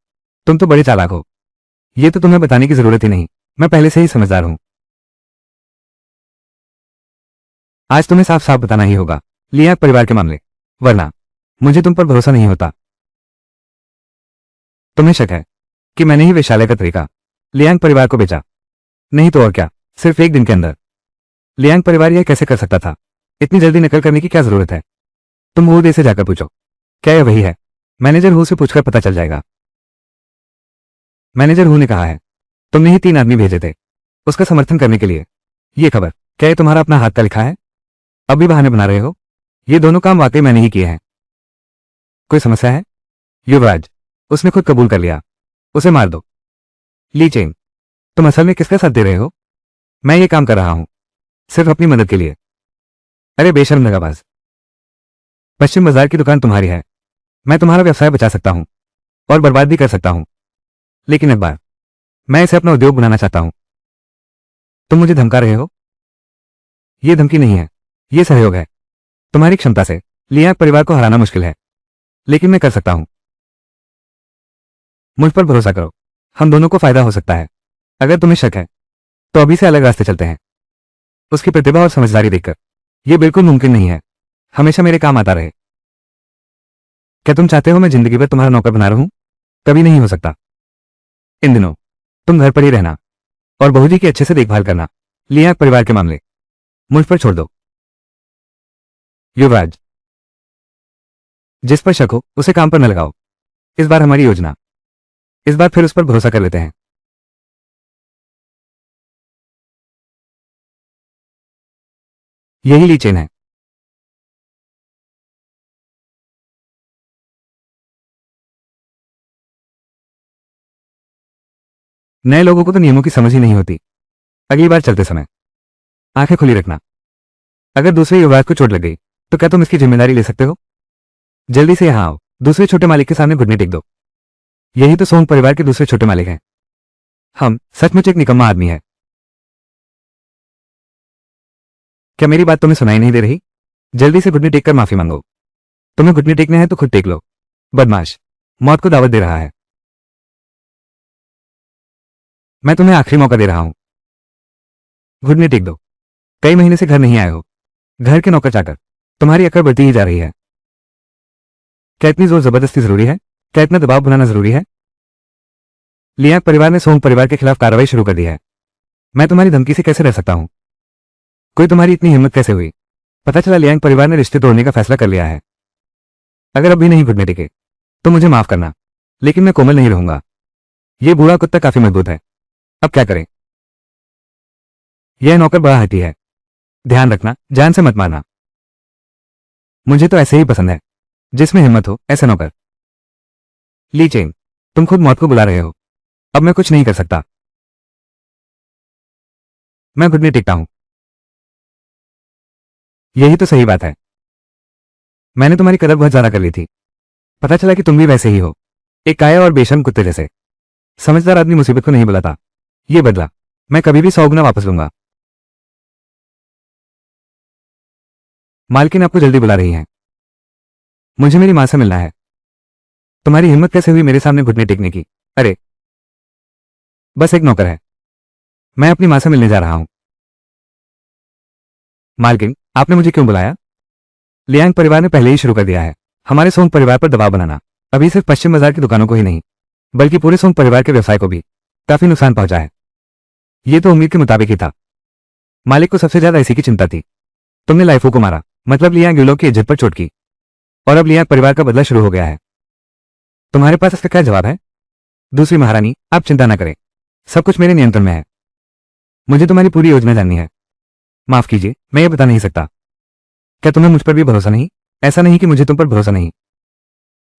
तुम तो बड़े चालाक हो। ये तो तुम्हें बताने की जरूरत ही नहीं, मैं पहले से ही समझदार हूं। आज तुम्हें साफ साफ बताना ही होगा लियांग परिवार के मामले, वरना मुझे तुम पर भरोसा नहीं होता। तुम्हें शक है कि मैंने ही वेश्यालय का तरीका लियांग परिवार को बेचा? नहीं तो और क्या, सिर्फ एक दिन के अंदर। लियांग परिवार यह कैसे कर सकता था? इतनी जल्दी नकल करने की क्या जरूरत है? तुम वो दे से जाकर पूछो, क्या यह वही है? मैनेजर हु से पूछकर पता चल जाएगा। मैनेजर हु ने कहा है तुमने ही 3 आदमी भेजे थे उसका समर्थन करने के लिए। ये खबर, क्या ये तुम्हारा अपना हाथ का लिखा है? अब भी बहाने बना रहे हो? ये दोनों काम वाकई मैंने ही किए हैं। कोई समस्या है? युवराज, उसने खुद कबूल कर लिया। उसे मार दो। ली चेन, तुम असल में किसका साथ दे रहे हो? मैं ये काम कर रहा हूं सिर्फ अपनी मदद के लिए। अरे बेशर्म दगाबाज, पश्चिम बाजार की दुकान तुम्हारी है। मैं तुम्हारा व्यवसाय बचा सकता हूं और बर्बाद भी कर सकता हूं, लेकिन एक बार मैं इसे अपना उद्योग बनाना चाहता हूं। तुम मुझे धमका रहे हो? यह धमकी नहीं है, यह सहयोग है। तुम्हारी क्षमता से लियांग परिवार को हराना मुश्किल है, लेकिन मैं कर सकता हूं। मुझ पर भरोसा करो, हम दोनों को फायदा हो सकता है। अगर तुम्हें शक है तो अभी से अलग रास्ते चलते हैं। उसकी प्रतिभा और समझदारी देखकर यह बिल्कुल मुमकिन नहीं है हमेशा मेरे काम आता रहे। क्या तुम चाहते हो मैं जिंदगी भर तुम्हारा नौकर बना रहूं? कभी नहीं हो सकता। इन दिनों तुम घर पर ही रहना और बहूजी की अच्छे से देखभाल करना। लियांग परिवार के मामले मुझ पर छोड़ दो। युवराज, जिस पर शक हो उसे काम पर न लगाओ। इस बार हमारी योजना, इस बार फिर उस पर भरोसा कर लेते हैं। यही ली चेन है। नए लोगों को तो नियमों की समझ ही नहीं होती। अगली बार चलते समय आंखें खुली रखना। अगर दूसरे युवराज को चोट लग गई तो क्या तुम इसकी जिम्मेदारी ले सकते हो? जल्दी से यहां आओ, दूसरे छोटे मालिक के सामने घुटने टेक दो। यही तो सोंग परिवार के दूसरे छोटे मालिक हैं। हम सचमुच एक निकम्मा आदमी है। क्या मेरी बात तुम्हें सुनाई नहीं दे रही? जल्दी से घुटने टेक कर माफी मांगो। तुम्हें घुटने टेकने हैं तो खुद टेक लो। बदमाश, मौत को दावत दे रहा है। मैं तुम्हें आखिरी मौका दे रहा हूं, घुटने टेक दो। कई महीने से घर नहीं आए हो, घर के नौकर चाकर, तुम्हारी अकड़ बढ़ती ही जा रही है। क्या इतनी जोर जबरदस्ती जरूरी है? क्या इतना दबाव बनाना जरूरी है? लियांग परिवार ने सोंग परिवार के खिलाफ कार्रवाई शुरू कर दी है। मैं तुम्हारी धमकी से कैसे रह सकता हूं? कोई तुम्हारी इतनी हिम्मत कैसे हुई? पता चला लियांग परिवार ने रिश्ते तोड़ने का फैसला कर लिया है। अगर अब भी नहीं घुटने टेके तो मुझे माफ करना, लेकिन मैं कोमल नहीं रहूंगा। यह बूढ़ा कुत्ता काफी मजबूत है। अब क्या करें? यह नौकर बड़ा हठी है, ध्यान रखना, जान से मत मारना। मुझे तो ऐसे ही पसंद है, जिसमें हिम्मत हो ऐसा नौकर। ली चेंग, तुम खुद मौत को बुला रहे हो। अब मैं कुछ नहीं कर सकता। मैं घुटने टेकता हूं। यही तो सही बात है। मैंने तुम्हारी कदर बहुत ज्यादा कर ली थी। पता चला कि तुम भी वैसे ही हो, एक काया और बेशर्म कुत्ते जैसे। समझदार आदमी मुसीबत को नहीं बुलाता। ये बदला मैं कभी भी 100 गुना वापस लूंगा। मालकिन आपको जल्दी बुला रही हैं। मुझे मेरी मां से मिलना है। तुम्हारी हिम्मत कैसे हुई मेरे सामने घुटने टेकने की? अरे, बस एक नौकर है। मैं अपनी मां से मिलने जा रहा हूं। मालकिन, आपने मुझे क्यों बुलाया? लियांग परिवार ने पहले ही शुरू कर दिया है हमारे सोंग परिवार पर दबाव बनाना। अभी सिर्फ पश्चिम बाजार की दुकानों को ही नहीं, बल्कि पूरे सोंग परिवार के व्यवसाय को भी काफी नुकसान पहुंचा है। ये तो उम्मीद के मुताबिक ही था। मालिक को सबसे ज्यादा इसी की चिंता थी। तुमने लाइफो को मारा, मतलब लियांग गिलों की इज्जत पर चोट की, और अब लियांग परिवार का बदला शुरू हो गया है। तुम्हारे पास इसका क्या जवाब है? दूसरी महारानी, आप चिंता न करें, सब कुछ मेरे नियंत्रण में है। मुझे तुम्हारी पूरी योजना जाननी है। माफ कीजिए, मैं ये बता नहीं सकता। क्या तुम्हें मुझ पर भी भरोसा नहीं? ऐसा नहीं कि मुझे तुम पर भरोसा नहीं।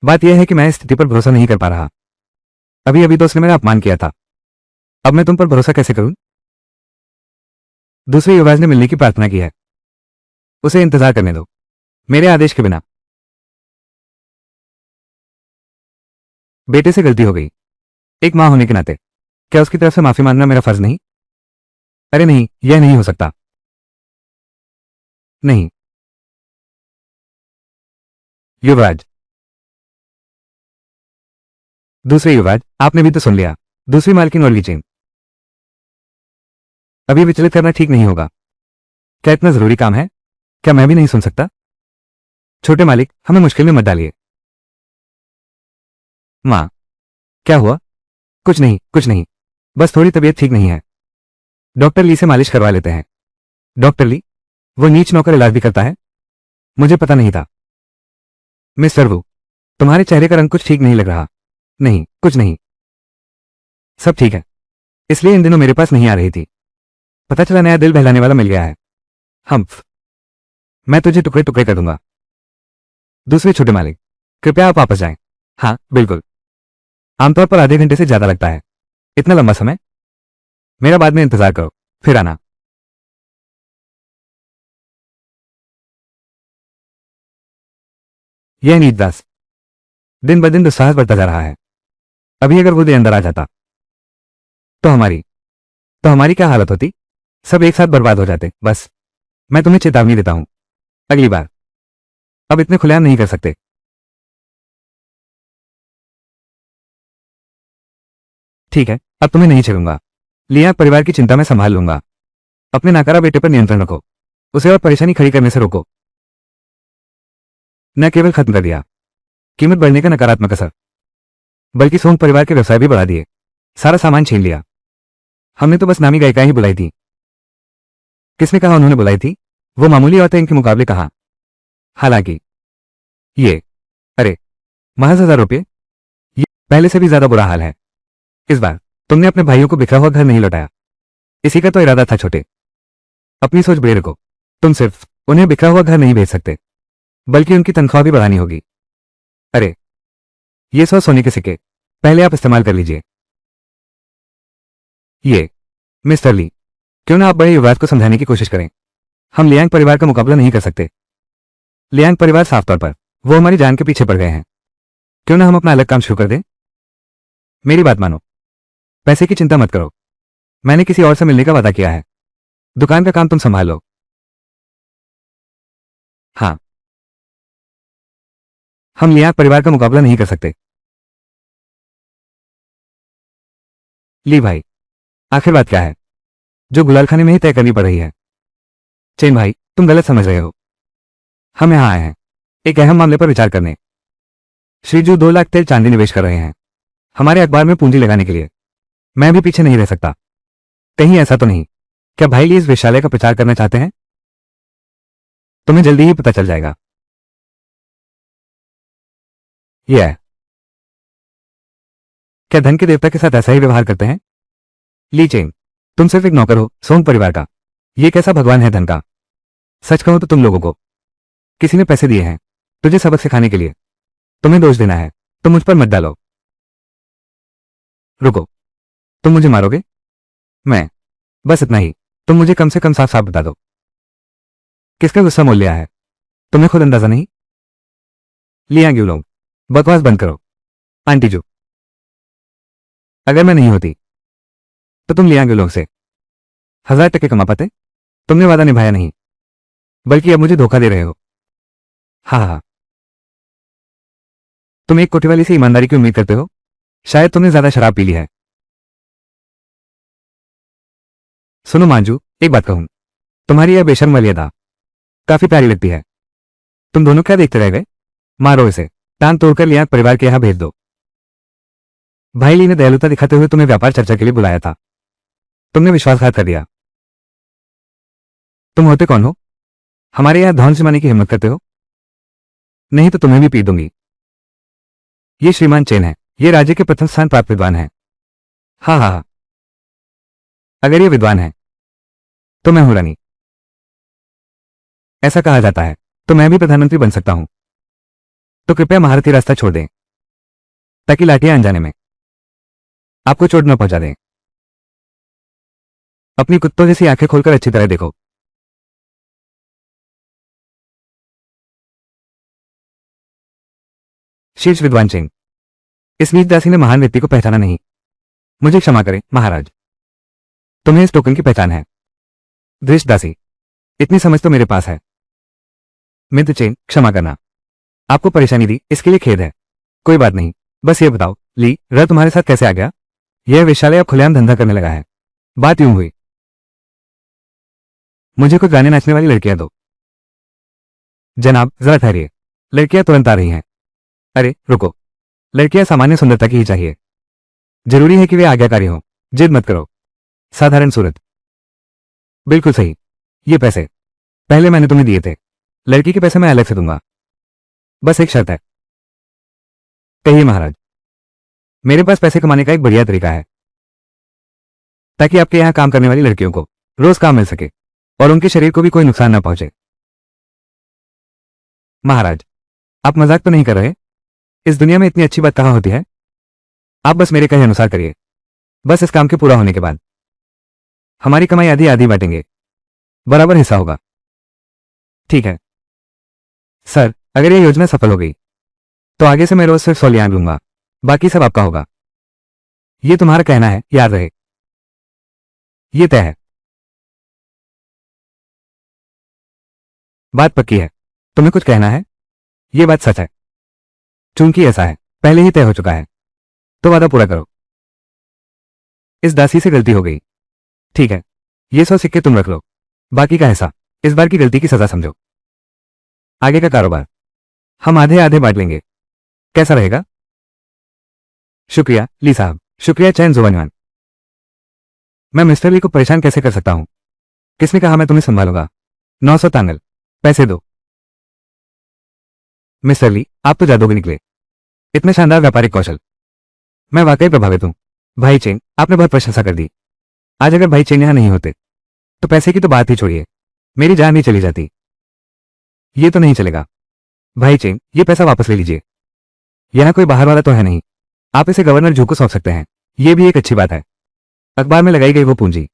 बात यह है कि मैं इस स्थिति पर भरोसा नहीं कर पा रहा। अभी अभी तो उसने मेरा अपमान किया था। अब मैं तुम पर भरोसा कैसे करूं? दूसरे युवराज ने मिलने की प्रार्थना की है। उसे इंतजार करने दो, मेरे आदेश के बिना। बेटे से गलती हो गई, एक मां होने के नाते क्या उसकी तरफ से माफी मांगना मेरा फर्ज नहीं? अरे नहीं, यह नहीं हो सकता। नहीं। युवराज, दूसरे युवराज, आपने भी तो सुन लिया। दूसरी मालकिन और लीचेन, अभी विचलित करना ठीक नहीं होगा। क्या इतना जरूरी काम है? क्या मैं भी नहीं सुन सकता? छोटे मालिक, हमें मुश्किल में मत डालिए। मां, क्या हुआ? कुछ नहीं, कुछ नहीं, बस थोड़ी तबीयत ठीक नहीं है। डॉक्टर ली से मालिश करवा लेते हैं। Doctor Li? वो नीच नौकर इलाज भी करता है? मुझे पता नहीं था। मिस्टर वू, तुम्हारे चेहरे का रंग कुछ ठीक नहीं लग रहा। नहीं, कुछ नहीं, सब ठीक है। इसलिए इन दिनों मेरे पास नहीं आ रही थी। पता चला नया दिल बहलाने वाला मिल गया है। हम्फ, मैं तुझे टुकड़े टुकड़े कर दूंगा। दूसरे छोटे मालिक, कृपया आप वापस जाएं। हाँ, बिल्कुल। आमतौर पर आधे घंटे से ज्यादा लगता है। इतना लंबा समय? मेरा बाद में इंतजार करो, फिर आना। यह नीचदास दिन ब दिन दुस्साहस बढ़ता जा रहा है। अभी अगर वो दे अंदर आ जाता तो हमारी क्या हालत होती? सब एक साथ बर्बाद हो जाते। बस मैं तुम्हें चेतावनी देता हूं, अगली बार अब इतने खुलेआम नहीं कर सकते। ठीक है, अब तुम्हें नहीं छेड़ूंगा। लियांग परिवार की चिंता मैं संभाल लूंगा। अपने नाकारा बेटे पर नियंत्रण रखो, उसे और परेशानी खड़ी करने से रोको। न केवल खत्म कर दिया कीमत बढ़ने का नकारात्मक असर, बल्कि सोंग परिवार के व्यवसाय भी बढ़ा दिए। सारा सामान छीन लिया। हमने तो बस नामी गायिका ही बुलाई थी। किसने कहा उन्होंने बुलाई थी? वो मामूली औरतें इनके मुकाबले कहां। हालांकि ये, अरे, महज 1000 रुपये, ये पहले से भी ज्यादा बुरा हाल है। इस बार तुमने अपने भाइयों को बिखरा हुआ घर नहीं लौटाया। इसी का तो इरादा था छोटे। अपनी सोच बड़े रखो। तुम सिर्फ उन्हें बिखरा हुआ घर नहीं भेज सकते, बल्कि उनकी तनख्वाह भी बढ़ानी होगी। अरे, ये 100 सोने के सिक्के पहले आप इस्तेमाल कर लीजिए। ये, मिस्टर ली, क्यों ना आप बड़े युवराज को समझाने की कोशिश करें। हम लियांग परिवार का मुकाबला नहीं कर सकते। लियांग परिवार साफ तौर पर वो हमारी जान के पीछे पड़ गए हैं। क्यों ना हम अपना अलग काम शुरू कर दें? मेरी बात मानो, पैसे की चिंता मत करो। मैंने किसी और से मिलने का वादा किया है। दुकान का काम तुम संभाल लो। हाँ, हम लियाक परिवार का मुकाबला नहीं कर सकते। ली भाई, आखिर बात क्या है जो गुलाल खाने में ही तय करनी पड़ रही है? चेन भाई, तुम गलत समझ रहे हो। हम यहाँ आए हैं एक अहम मामले पर विचार करने। श्रीजू 2 लाख तेल चांदी निवेश कर रहे हैं हमारे अखबार में पूंजी लगाने के लिए। मैं भी पीछे नहीं रह सकता। कहीं ऐसा तो नहीं क्या भाई ली इस विश्वविद्यालय का प्रचार करना चाहते हैं? तुम्हें जल्दी ही पता चल जाएगा। यह है, क्या धन के देवता के साथ ऐसा ही व्यवहार करते हैं? ली चेन, तुम सिर्फ एक नौकर हो सोंग परिवार का। ये कैसा भगवान है धन का? सच कहूं तो तुम लोगों को किसी ने पैसे दिए हैं तुझे सबक सिखाने के लिए। तुम्हें दोष देना है तो मुझ पर मत डालो। रुको, तुम मुझे मारोगे? मैं, बस इतना ही। तुम मुझे कम से कम साफ साफ बता दो किसका गुस्सा मोल लिया है? तुम्हें खुद अंदाजा नहीं? लिया क्यों लोग, बकवास बंद करो। आंटी जो, अगर मैं नहीं होती तो तुम लिया क्यों लोग से 1000 टके कमा पाते? तुमने वादा निभाया नहीं बल्कि अब मुझे धोखा दे रहे हो। हाँ हाँ, तुम एक कोठी वाली से ईमानदारी की उम्मीद करते हो? शायद तुमने ज्यादा शराब पी ली है। सुनो मांजू, एक बात कहूं, तुम्हारी यह बेशर्म वाली अदा काफी प्यारी लगती है। तुम दोनों क्या देखते रह गए? मारो इसे, टांग तोड़कर लिया परिवार के यहां भेज दो। भाई ली ने दयालुता दिखाते हुए तुम्हें व्यापार चर्चा के लिए बुलाया था, तुमने विश्वासघात कर दिया। तुम होते कौन हो हमारे यहां धौन जमाने की हिम्मत करते हो? नहीं तो तुम्हें भी पी दूंगी। ये श्रीमान चेन है, ये राज्य के प्रथम स्थान प्राप्त विद्वान है। हाँ हाँ हाँ, अगर ये विद्वान है तो मैं हूं रानी। ऐसा कहा जाता है तो मैं भी प्रधानमंत्री बन सकता हूं। तो कृपया महारथी रास्ता छोड़ दें ताकि लाठियां अनजाने में आपको चोट न पहुंचा दें। अपनी कुत्तों जैसी आंखें खोलकर अच्छी तरह देखो। शीर्ष विद्वान सिंह, इस नीच दासी ने महान व्यक्ति को पहचाना नहीं। मुझे क्षमा करें महाराज, तुम्हें इस टोकन की पहचान है। धृष्ट दासी, इतनी समझ तो मेरे पास है। मित्र चेन, क्षमा करना, आपको परेशानी दी इसके लिए खेद है। कोई बात नहीं, बस ये बताओ ली रह तुम्हारे साथ कैसे आ गया? यह विशाल अब खुलेआम धंधा करने लगा है। बात यूं हुई, मुझे कुछ गाने नाचने वाली लड़कियां दो। जनाब जरा ठहरिए, लड़कियां तुरंत आ रही हैं। अरे रुको, लड़कियां सामान्य सुंदरता की ही चाहिए, जरूरी है कि वे आज्ञाकारी हों। जिद मत करो, साधारण सूरत। बिल्कुल सही, ये पैसे पहले मैंने तुम्हें दिए थे, लड़की के पैसे मैं अलग से दूंगा। बस एक शर्त है। कहिए महाराज। मेरे पास पैसे कमाने का एक बढ़िया तरीका है ताकि आपके यहां काम करने वाली लड़कियों को रोज काम मिल सके और उनके शरीर को भी कोई नुकसान न पहुंचे। महाराज, आप मजाक तो नहीं कर रहे? इस दुनिया में इतनी अच्छी बात कहां होती है? आप बस मेरे कहे अनुसार करिए। बस इस काम के पूरा होने के बाद हमारी कमाई आधी आधी बांटेंगे, बराबर हिस्सा होगा। ठीक है सर, अगर यह योजना सफल हो गई तो आगे से मैं रोज सिर्फ 100 लियान लूंगा, बाकी सब आपका होगा। यह तुम्हारा कहना है, याद रहे। यह तय है। बात पक्की है। तुम्हें कुछ कहना है? यह बात सच है। चूंकि ऐसा है, पहले ही तय हो चुका है, तो वादा पूरा करो। इस दासी से गलती हो गई। ठीक है, ये 100 सिक्के तुम रख लो, बाकी का हिस्सा इस बार की गलती की सजा समझो। आगे का कारोबार हम आधे आधे बांट लेंगे, कैसा रहेगा? शुक्रिया ली साहब, शुक्रिया चैन जुवानवान। मैं मिस्टर ली को परेशान कैसे कर सकता हूं? किसने कहा मैं तुम्हें संभालूंगा? 900 तांगल, पैसे दो। मिस्टर ली, आप तो जादूगर निकले। इतना शानदार व्यापारिक कौशल, मैं वाकई प्रभावित हूं। भाई चेंग, आपने बहुत प्रशंसा कर दी। आज अगर भाई चेंग यहां नहीं होते तो पैसे की तो बात ही छोड़िए, मेरी जान ही चली जाती। ये तो नहीं चलेगा। भाई चेंग, ये पैसा वापस ले लीजिए। यहां कोई बाहर वाला तो है नहीं, आप इसे गवर्नर जू को सौंप सकते हैं। ये भी एक अच्छी बात है, अखबार में लगाई गई वो पूंजी।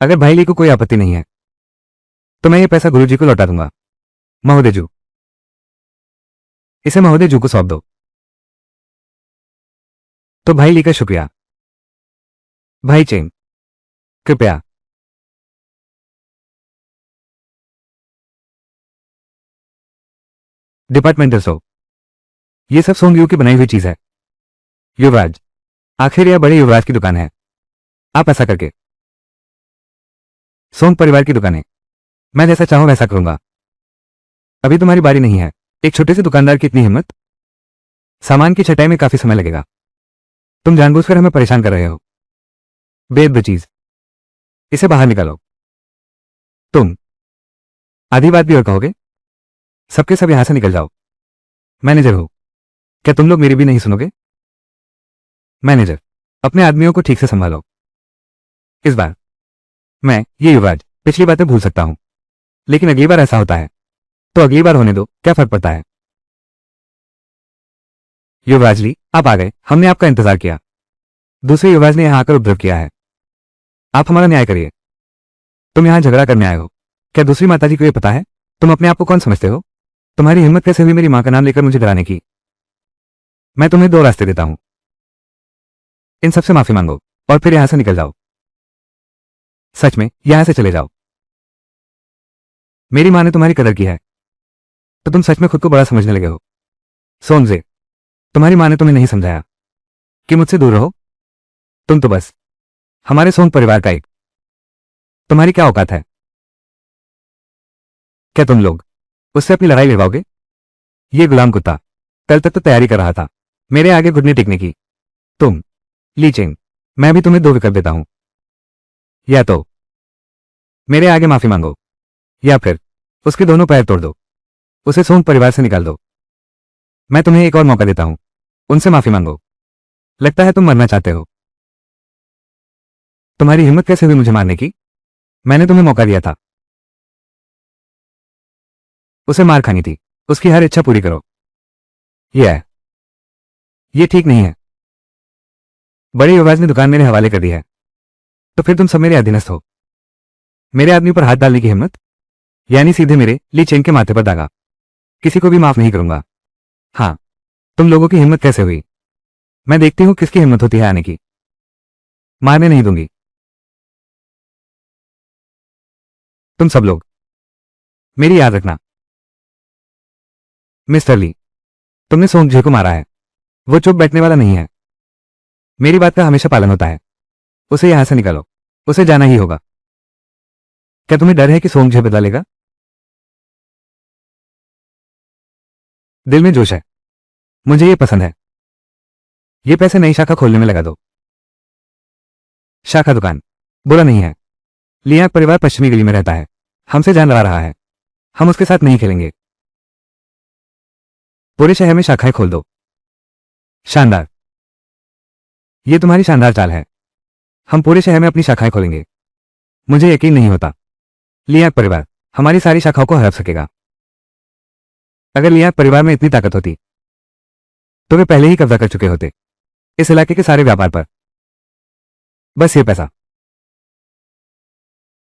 अगर भाई ली को कोई आपत्ति नहीं है तो मैं ये पैसा गुरुजी को लौटा दूंगा। महोदय जू, इसे महोदय जू को सौंप दो। तो भाई ली का शुक्रिया। भाई चेंग, कृपया डिपार्टमेंटल स्टोर। ये सब सोंग यू की बनाई हुई चीज है। युवराज, आखिर यह बड़े युवराज की दुकान है। आप ऐसा करके सोंग परिवार की दुकानें मैं जैसा चाहूं वैसा करूंगा। अभी तुम्हारी बारी नहीं है। एक छोटे से दुकानदार की इतनी हिम्मत। सामान की छटाई में काफी समय लगेगा। तुम जानबूझकर हमें परेशान कर रहे हो। बेदबचीज, इसे बाहर निकालो। तुम आधी बात भी और कहोगे। सबके सब यहां से निकल जाओ। मैनेजर हो, क्या तुम लोग मेरी भी नहीं सुनोगे? मैनेजर, अपने आदमियों को ठीक से संभालो। इस बार मैं ये युवराज पिछली बातें भूल सकता हूं, लेकिन अगली बार ऐसा होता है तो अगली बार होने दो, क्या फर्क पड़ता है। युवराज जी, आप आ गए। हमने आपका इंतजार किया। दूसरे युवराज ने यहां आकर उपद्रव किया है। आप हमारा न्याय करिए। तुम यहां झगड़ा करने आए हो। क्या दूसरी माताजी को यह पता है? तुम अपने आप को कौन समझते हो? तुम्हारी हिम्मत कैसे हुई मेरी मां का नाम लेकर मुझे डराने की? मैं तुम्हें दो रास्ते देता हूं। इन सबसे माफी मांगो और फिर यहां से निकल जाओ। सच में यहां से चले जाओ। मेरी मां ने तुम्हारी कदर की है तो तुम सच में खुद को बड़ा समझने लगे हो। सोनजे, तुम्हारी मां ने तुम्हें नहीं समझाया कि मुझसे दूर रहो। तुम तो बस हमारे सोंग परिवार का एक। तुम्हारी क्या औकात है? क्या तुम लोग उससे अपनी लड़ाई लड़वाओगे? ये गुलाम कुत्ता कल तक तो तैयारी कर रहा था मेरे आगे घुटने टेकने की। तुम ली चेंग, मैं भी तुम्हें दो विकल्प देता हूं। या तो मेरे आगे माफी मांगो या फिर उसके दोनों पैर तोड़ दो, उसे सोंग परिवार से निकाल दो। मैं तुम्हें एक और मौका देता हूं, उनसे माफी मांगो। लगता है तुम मरना चाहते हो। तुम्हारी हिम्मत कैसे हुई मुझे मारने की? मैंने तुम्हें मौका दिया था। उसे मार खानी थी। उसकी हर इच्छा पूरी करो। ये ठीक नहीं है। बड़े युवराज ने दुकान मेरे हवाले कर दी है तो फिर तुम सब मेरे अधीनस्थ हो। मेरे आदमी पर हाथ डालने की हिम्मत, यानी सीधे मेरे ली चेंग के माथे पर दागा। किसी को भी माफ नहीं करूंगा। हाँ, तुम लोगों की हिम्मत कैसे हुई? मैं देखती हूं किसकी हिम्मत होती है आने की। मारने नहीं दूंगी। तुम सब लोग मेरी याद रखना। मिस्टर ली, तुमने सोंगजे को मारा है। वो चुप बैठने वाला नहीं है। मेरी बात का हमेशा पालन होता है। उसे यहां से निकालो। उसे जाना ही होगा। क्या तुम्हें डर है कि सोंगजे बदला लेगा? दिल में जोश है। मुझे ये पसंद है। ये पैसे नई शाखा खोलने में लगा दो। शाखा दुकान बुरा नहीं है। लियांग परिवार पश्चिमी गली में रहता है। हमसे जान लगा रहा है। हम उसके साथ नहीं खेलेंगे। पूरे शहर में शाखाएं खोल दो। शानदार। ये तुम्हारी शानदार चाल है। हम पूरे शहर में अपनी शाखाएं खोलेंगे। मुझे यकीन नहीं होता लियांग परिवार हमारी सारी शाखाओं को हड़प सकेगा। अगर लियांग परिवार में इतनी ताकत होती तो वे पहले ही कब्जा कर चुके होते इस इलाके के सारे व्यापार पर। बस ये पैसा,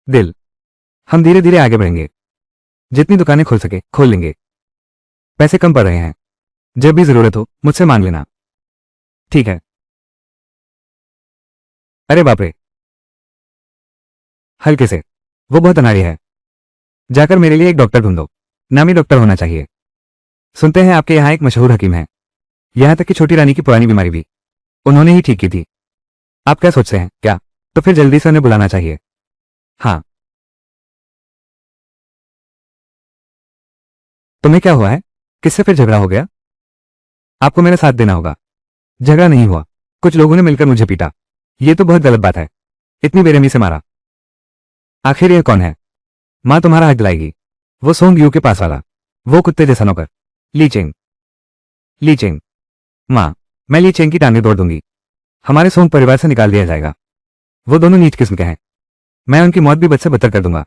दिल। हम धीरे धीरे आगे बढ़ेंगे। जितनी दुकानें खोल सके खोल लेंगे। पैसे कम पड़ रहे हैं। जब भी जरूरत हो मुझसे मांग लेना। ठीक है? अरे बाप रे, हल्के से। वो बहुत अनाड़ी है। जाकर मेरे लिए एक डॉक्टर ढूंढो। नामी डॉक्टर होना चाहिए। सुनते हैं आपके यहाँ एक मशहूर हकीम है। यहां तक कि छोटी रानी की पुरानी बीमारी भी उन्होंने ही ठीक की थी। आप क्या सोचते हैं? क्या तो फिर जल्दी से उन्हें बुलाना चाहिए। हाँ। तुम्हें क्या हुआ है? किससे फिर झगड़ा हो गया? आपको मेरा साथ देना होगा। झगड़ा नहीं हुआ। कुछ लोगों ने मिलकर मुझे पीटा। ये तो बहुत गलत बात है। इतनी बेरहमी से मारा। आखिर यह कौन है? मां तुम्हारा हक दिलाएगी। वो सोंग यू के पास वाला, वो कुत्ते जैसा नौकर। ली चेंग। ली चेंग। मां, मैं ली चेंग की टांगें तोड़ दूंगी। हमारे सोंग परिवार से निकाल दिया जाएगा। वो दोनों नीच किस्म के हैं। मैं उनकी मौत भी बद से बदतर कर दूंगा।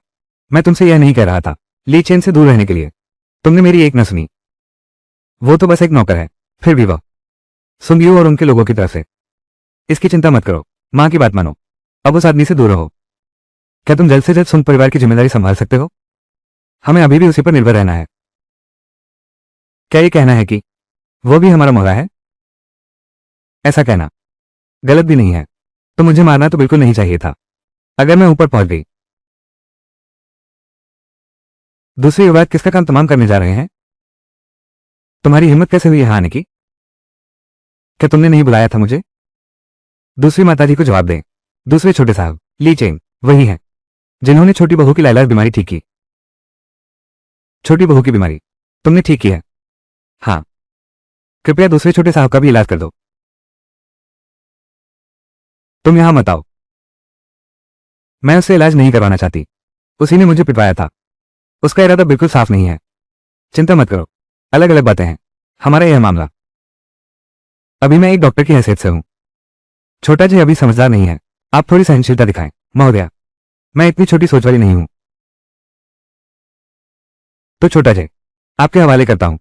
मैं तुमसे यह नहीं कह रहा था ली चेन से दूर रहने के लिए। तुमने मेरी एक न सुनी। वो तो बस एक नौकर है। फिर भी वह सुंग यू और उनके लोगों की तरफ से। इसकी चिंता मत करो। मां की बात मानो। अब उस आदमी से दूर रहो। क्या तुम जल्द से जल्द सुंग परिवार की जिम्मेदारी संभाल सकते हो? हमें अभी भी उसी पर निर्भर रहना है। क्या ये कहना है कि वो भी हमारा मोहरा है? ऐसा कहना गलत भी नहीं है। तो मुझे मारना तो बिल्कुल नहीं चाहिए था। अगर मैं ऊपर पहुंच गई। दूसरे युवराज किसका काम तमाम करने जा रहे हैं? तुम्हारी हिम्मत कैसे हुई यहाँ आने की? क्या तुमने नहीं बुलाया था मुझे? दूसरी माताजी को जवाब दें। दूसरे छोटे साहब, ली चेंग, वही हैं जिन्होंने छोटी बहू की लाइलाज बीमारी ठीक की। छोटी बहू की बीमारी तुमने ठीक की है? हाँ। कृपया दूसरे छोटे साहब का भी इलाज कर दो। तुम यहां मत आओ। मैं उससे इलाज नहीं करवाना चाहती। उसी ने मुझे पिटवाया था। उसका इरादा बिल्कुल साफ नहीं है। चिंता मत करो, अलग अलग बातें हैं हमारा यह मामला। अभी मैं एक डॉक्टर की हैसियत से हूं। छोटा जी अभी समझदार नहीं है। आप थोड़ी सहनशीलता दिखाएं महोदया। मैं इतनी छोटी सोच वाली नहीं हूं। तो छोटा जी, आपके हवाले करता हूं।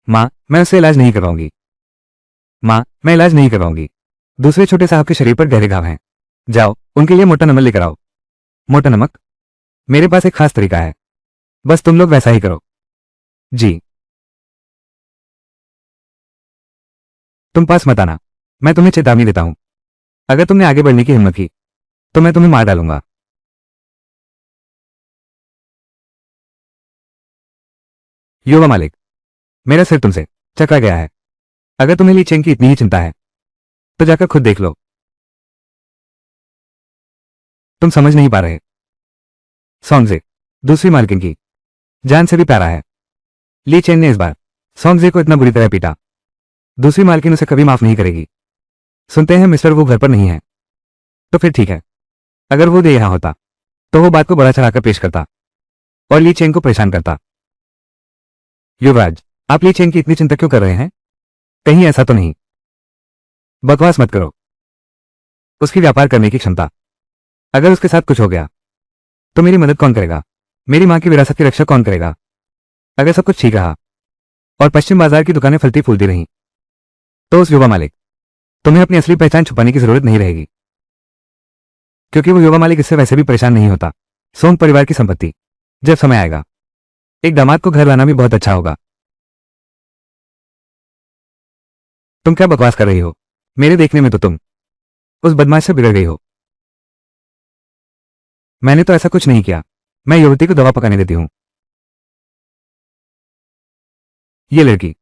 मां, मैं उससे इलाज नहीं करवाऊंगी। मां, मैं इलाज नहीं करवाऊंगी। दूसरे छोटे साहब के शरीर पर गहरे घाव हैं। जाओ, उनके लिए मोटा नमक लेकर आओ। मोटा नमक? मेरे पास एक खास तरीका है, बस तुम लोग वैसा ही करो। जी। तुम पास मत आना। मैं तुम्हें चेतावनी देता हूं। अगर तुमने आगे बढ़ने की हिम्मत की तो मैं तुम्हें मार डालूंगा। युवा मालिक, मेरा सिर तुमसे चकरा गया है। अगर तुम्हें ली चेंग की इतनी ही चिंता है तो जाकर खुद देख लो। तुम समझ नहीं पा रहे। सॉन्गजे, दूसरी मालकिन की जान से भी प्यारा है। ली चेंग ने इस बार सॉन्गजे को इतना बुरी तरह पीटा, दूसरी मालकिन उसे कभी माफ नहीं करेगी। सुनते हैं मिस्टर वो घर पर नहीं है। तो फिर ठीक है, अगर वो दे यहां होता तो वो बात को बड़ा चढ़ाकर पेश करता और ली चेंग को परेशान करता। युवराज, आप ली चेंग की इतनी चिंता क्यों कर रहे हैं? कहीं ऐसा तो नहीं? बकवास मत करो। उसकी व्यापार करने की क्षमता, अगर उसके साथ कुछ हो गया तो मेरी मदद कौन करेगा? मेरी मां की विरासत की रक्षा कौन करेगा? अगर सब कुछ ठीक रहा और पश्चिम बाजार की दुकानें फलती फूलती रहीं तो उस युवा मालिक, तुम्हें अपनी असली पहचान छुपाने की जरूरत नहीं रहेगी, क्योंकि वो युवा मालिक इससे वैसे भी परेशान नहीं होता। सोंग परिवार की संपत्ति जब समय आएगा, एक दामाद को घर लाना भी बहुत अच्छा होगा। तुम क्या बकवास कर रही हो? मेरे देखने में तो तुम उस बदमाश से बिगड़ गई हो। मैंने तो ऐसा कुछ नहीं किया। मैं युवती को दवा पकाने देती हूं। ये लड़की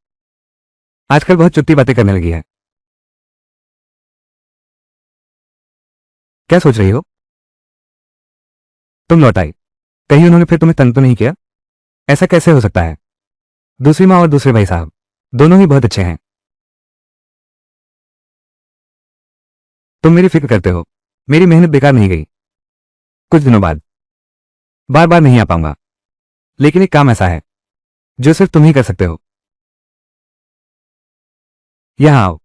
आजकल बहुत चुत्ती बातें करने लगी है। क्या सोच रही हो? तुम लौट आई, कहीं उन्होंने फिर तुम्हें तंग तो नहीं किया? ऐसा कैसे हो सकता है? दूसरी माँ और दूसरे भाई साहब दोनों ही बहुत अच्छे हैं। तुम मेरी फिक्र करते हो। मेरी मेहनत बेकार नहीं गई। कुछ दिनों बाद बार बार नहीं आ पाऊंगा, लेकिन एक काम ऐसा है जो सिर्फ तुम ही कर सकते हो। यहां आओ।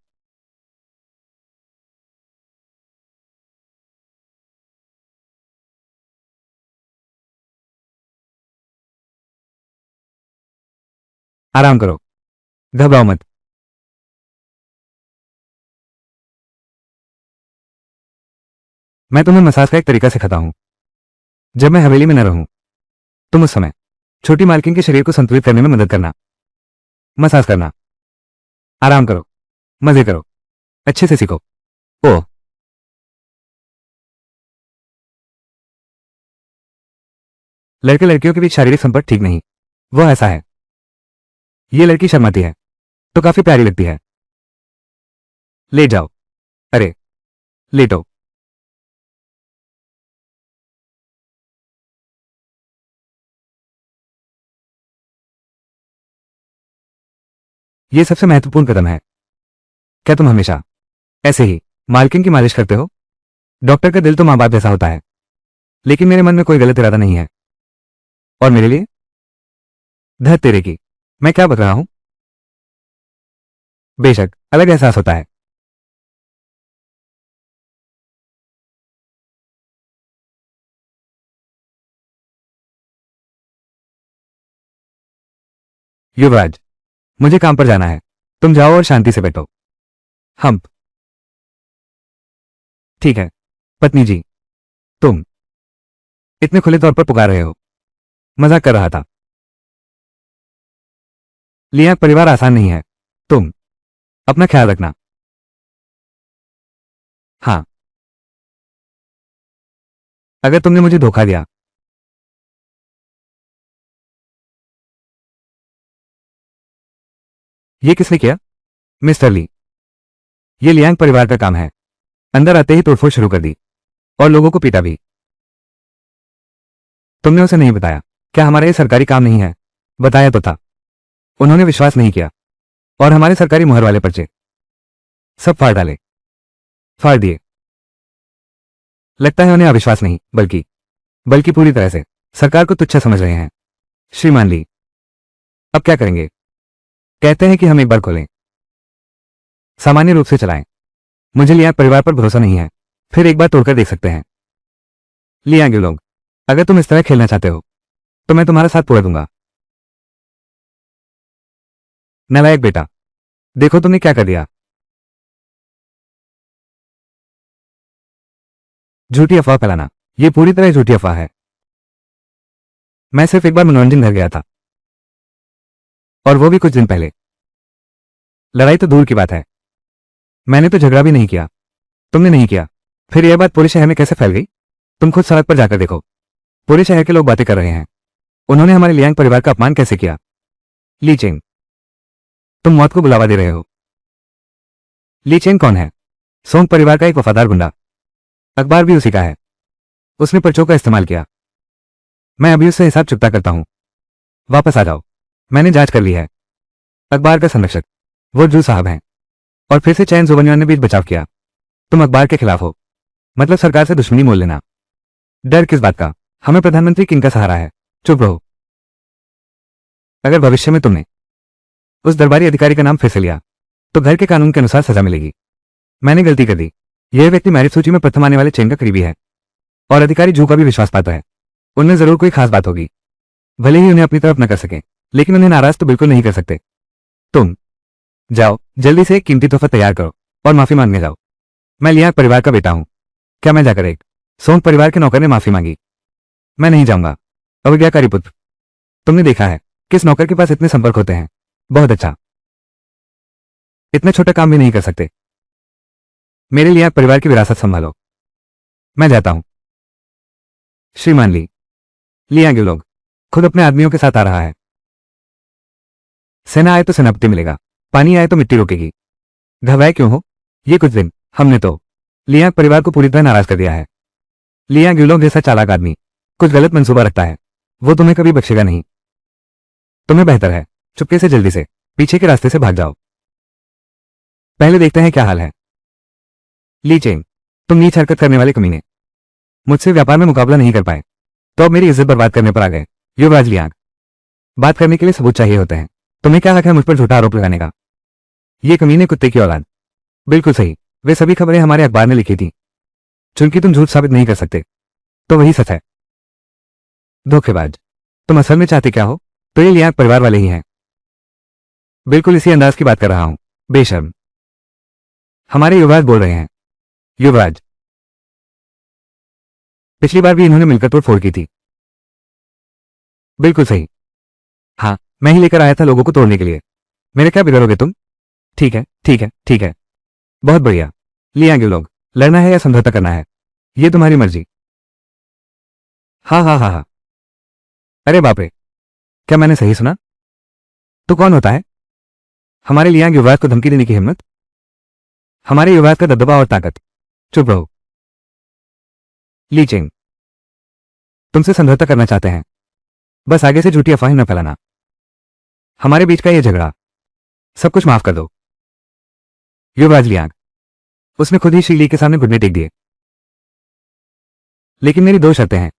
आराम करो, घबराओ मत। मैं तुम्हें मसाज का एक तरीका सिखाता हूं। जब मैं हवेली में न रहूं तुम उस समय छोटी मालकिन के शरीर को संतुलित करने में मदद करना। मसाज करना। आराम करो, मजे करो, अच्छे से सीखो। ओह, लड़के लड़कियों के बीच शारीरिक संपर्क ठीक नहीं। वो ऐसा है। ये लड़की शर्माती है तो काफी प्यारी लगती है। ले जाओ। अरे, लेटो। ये सबसे महत्वपूर्ण कदम है। क्या तुम हमेशा ऐसे ही मालकिन की मालिश करते हो? डॉक्टर का दिल तो माँ बाप जैसा होता है, लेकिन मेरे मन में कोई गलत इरादा नहीं है। और मेरे लिए धत तेरे की, मैं क्या बक रहा हूं? बेशक अलग एहसास होता है। युवराज, मुझे काम पर जाना है। तुम जाओ और शांति से बैठो। हम। ठीक है पत्नी जी। तुम इतने खुले तौर पर पुकार रहे हो। मजाक कर रहा था। लिया परिवार आसान नहीं है। तुम अपना ख्याल रखना। हाँ, अगर तुमने मुझे धोखा दिया ये किसने किया? मिस्टर ली, ये लियांग परिवार का काम है। अंदर आते ही तोड़फोड़ शुरू कर दी और लोगों को पीटा भी। तुमने उसे नहीं बताया? क्या हमारा ये सरकारी काम नहीं है? बताया तो था। उन्होंने विश्वास नहीं किया और हमारे सरकारी मुहर वाले पर्चे सब फाड़ डाले, फाड़ दिए। लगता है उन्हें अविश्वास नहीं बल्कि पूरी तरह से सरकार को तुच्छ समझ रहे हैं। श्रीमान ली, अब क्या करेंगे? कहते हैं कि हम एक बार खोलें, सामान्य रूप से चलाएं। मुझे लियांग परिवार पर भरोसा नहीं है, फिर एक बार तोड़कर देख सकते हैं। लियांग लोग, अगर तुम इस तरह खेलना चाहते हो तो मैं तुम्हारा साथ पूरा दूंगा। नालायक बेटा, देखो तुमने क्या कर दिया। झूठी अफवाह फैलाना, यह पूरी तरह झूठी अफवाह है। मैं सिर्फ एक बार मनोरंजन घर गया था, और वो भी कुछ दिन पहले। लड़ाई तो दूर की बात है, मैंने तो झगड़ा भी नहीं किया। तुमने नहीं किया, फिर यह बात पूरे शहर में कैसे फैल गई? तुम खुद सड़क पर जाकर देखो, पूरे शहर के लोग बातें कर रहे हैं। उन्होंने हमारे लियांग परिवार का अपमान कैसे किया। ली चेंग, तुम मौत को बुलावा दे रहे हो। ली चेंग कौन है? सोंग परिवार का एक वफादार गुंडा। अखबार भी उसी का है। उसने पर्चों का इस्तेमाल किया। मैं अभी उससे हिसाब चुकता करता हूं। वापस आ जाओ, मैंने जांच कर ली है। अखबार का संरक्षक वो जू साहब हैं, और फिर से चैन जुबनियान ने बीच बचाव किया। तुम अखबार के खिलाफ हो, मतलब सरकार से दुश्मनी मोल लेना। डर किस बात का? हमें प्रधानमंत्री किंग का सहारा है। चुप रहो। अगर भविष्य में तुमने उस दरबारी अधिकारी का नाम फिर से लिया तो घर के कानून के अनुसार सजा मिलेगी। मैंने गलती कर दी। यह व्यक्ति मैरिज सूची में प्रथम आने वाले चेन का करीबी है, और अधिकारी जू का भी विश्वास पाता है। उनमें जरूर कोई खास बात होगी। भले ही उन्हें अपनी तरफ न कर सके, लेकिन उन्हें नाराज तो बिल्कुल नहीं कर सकते। तुम जाओ, जल्दी से एक कीमती तोहफा तैयार करो और माफी मांगने जाओ। मैं लियांग परिवार का बेटा हूं। क्या मैं जाकर एक सोंग परिवार के नौकर ने माफी मांगी? मैं नहीं जाऊंगा। अवज्ञाकारी पुत्र, तुमने देखा है किस नौकर के पास इतने संपर्क होते हैं। बहुत अच्छा, इतने छोटे काम भी नहीं कर सकते। मेरे लियांग परिवार की विरासत संभालो। मैं जाता हूं। श्रीमान ली, लियांग लोग खुद अपने आदमियों के साथ आ रहा है। सेना आए तो सेनापति मिलेगा, पानी आए तो मिट्टी रोकेगी। घबराए क्यों हो? ये कुछ दिन हमने तो लियांग परिवार को पूरी तरह नाराज कर दिया है। लियांग लोग जैसा चालाक आदमी कुछ गलत मंसूबा रखता है, वो तुम्हें कभी बख्शेगा नहीं। तुम्हें बेहतर है चुपके से जल्दी से पीछे के रास्ते से भाग जाओ। पहले देखते हैं क्या हाल है। ली चेंग, तुम नीच हरकत करने वाले कमीने, मुझसे व्यापार में मुकाबला नहीं कर पाए तो अब मेरी इज्जत बर्बाद करने पर आ गए। युवराज लियांग, बात करने के लिए सबूत चाहिए होते हैं। तुम्हें क्या हक है मुझ पर झूठा आरोप लगाने का? ये कमीने कुत्ते की औलाद। बिल्कुल सही, वे सभी खबरें हमारे अखबार ने लिखी थी। चूंकि तुम झूठ साबित नहीं कर सकते तो वही सच है। धोखेबाज, तुम असल में चाहते क्या हो? तो ये लियांग परिवार वाले ही हैं। बिल्कुल इसी अंदाज की बात कर रहा हूं। बेशर्म, हमारे युवराज बोल रहे हैं। युवराज, पिछली बार भी इन्होंने मिलकर तोड़फोड़ की थी। बिल्कुल सही। हाँ, मैं ही लेकर आया था लोगों को तोड़ने के लिए। मेरे क्या बिगड़ोगे तुम? ठीक है, ठीक है, ठीक है, बहुत बढ़िया। लियांग लोग, लड़ना है या समझौता करना है, ये तुम्हारी मर्जी। हाँ हाँ हाँ हाँ। अरे बाप रे, क्या मैंने सही सुना? तो कौन होता है हमारे लियांग युवराज को धमकी देने की हिम्मत? हमारे युवराज का दबदबा और ताकत। चुप रहो। ली चेंग, तुमसे समझौता करना चाहते हैं, बस आगे से झूठी अफवाहें न फैलाना। हमारे बीच का यह झगड़ा सब कुछ माफ कर दो। युवराज लियांग, उसने खुद ही श्री ली के सामने घुटने टेक दिए। लेकिन मेरी दो शर्तें हैं।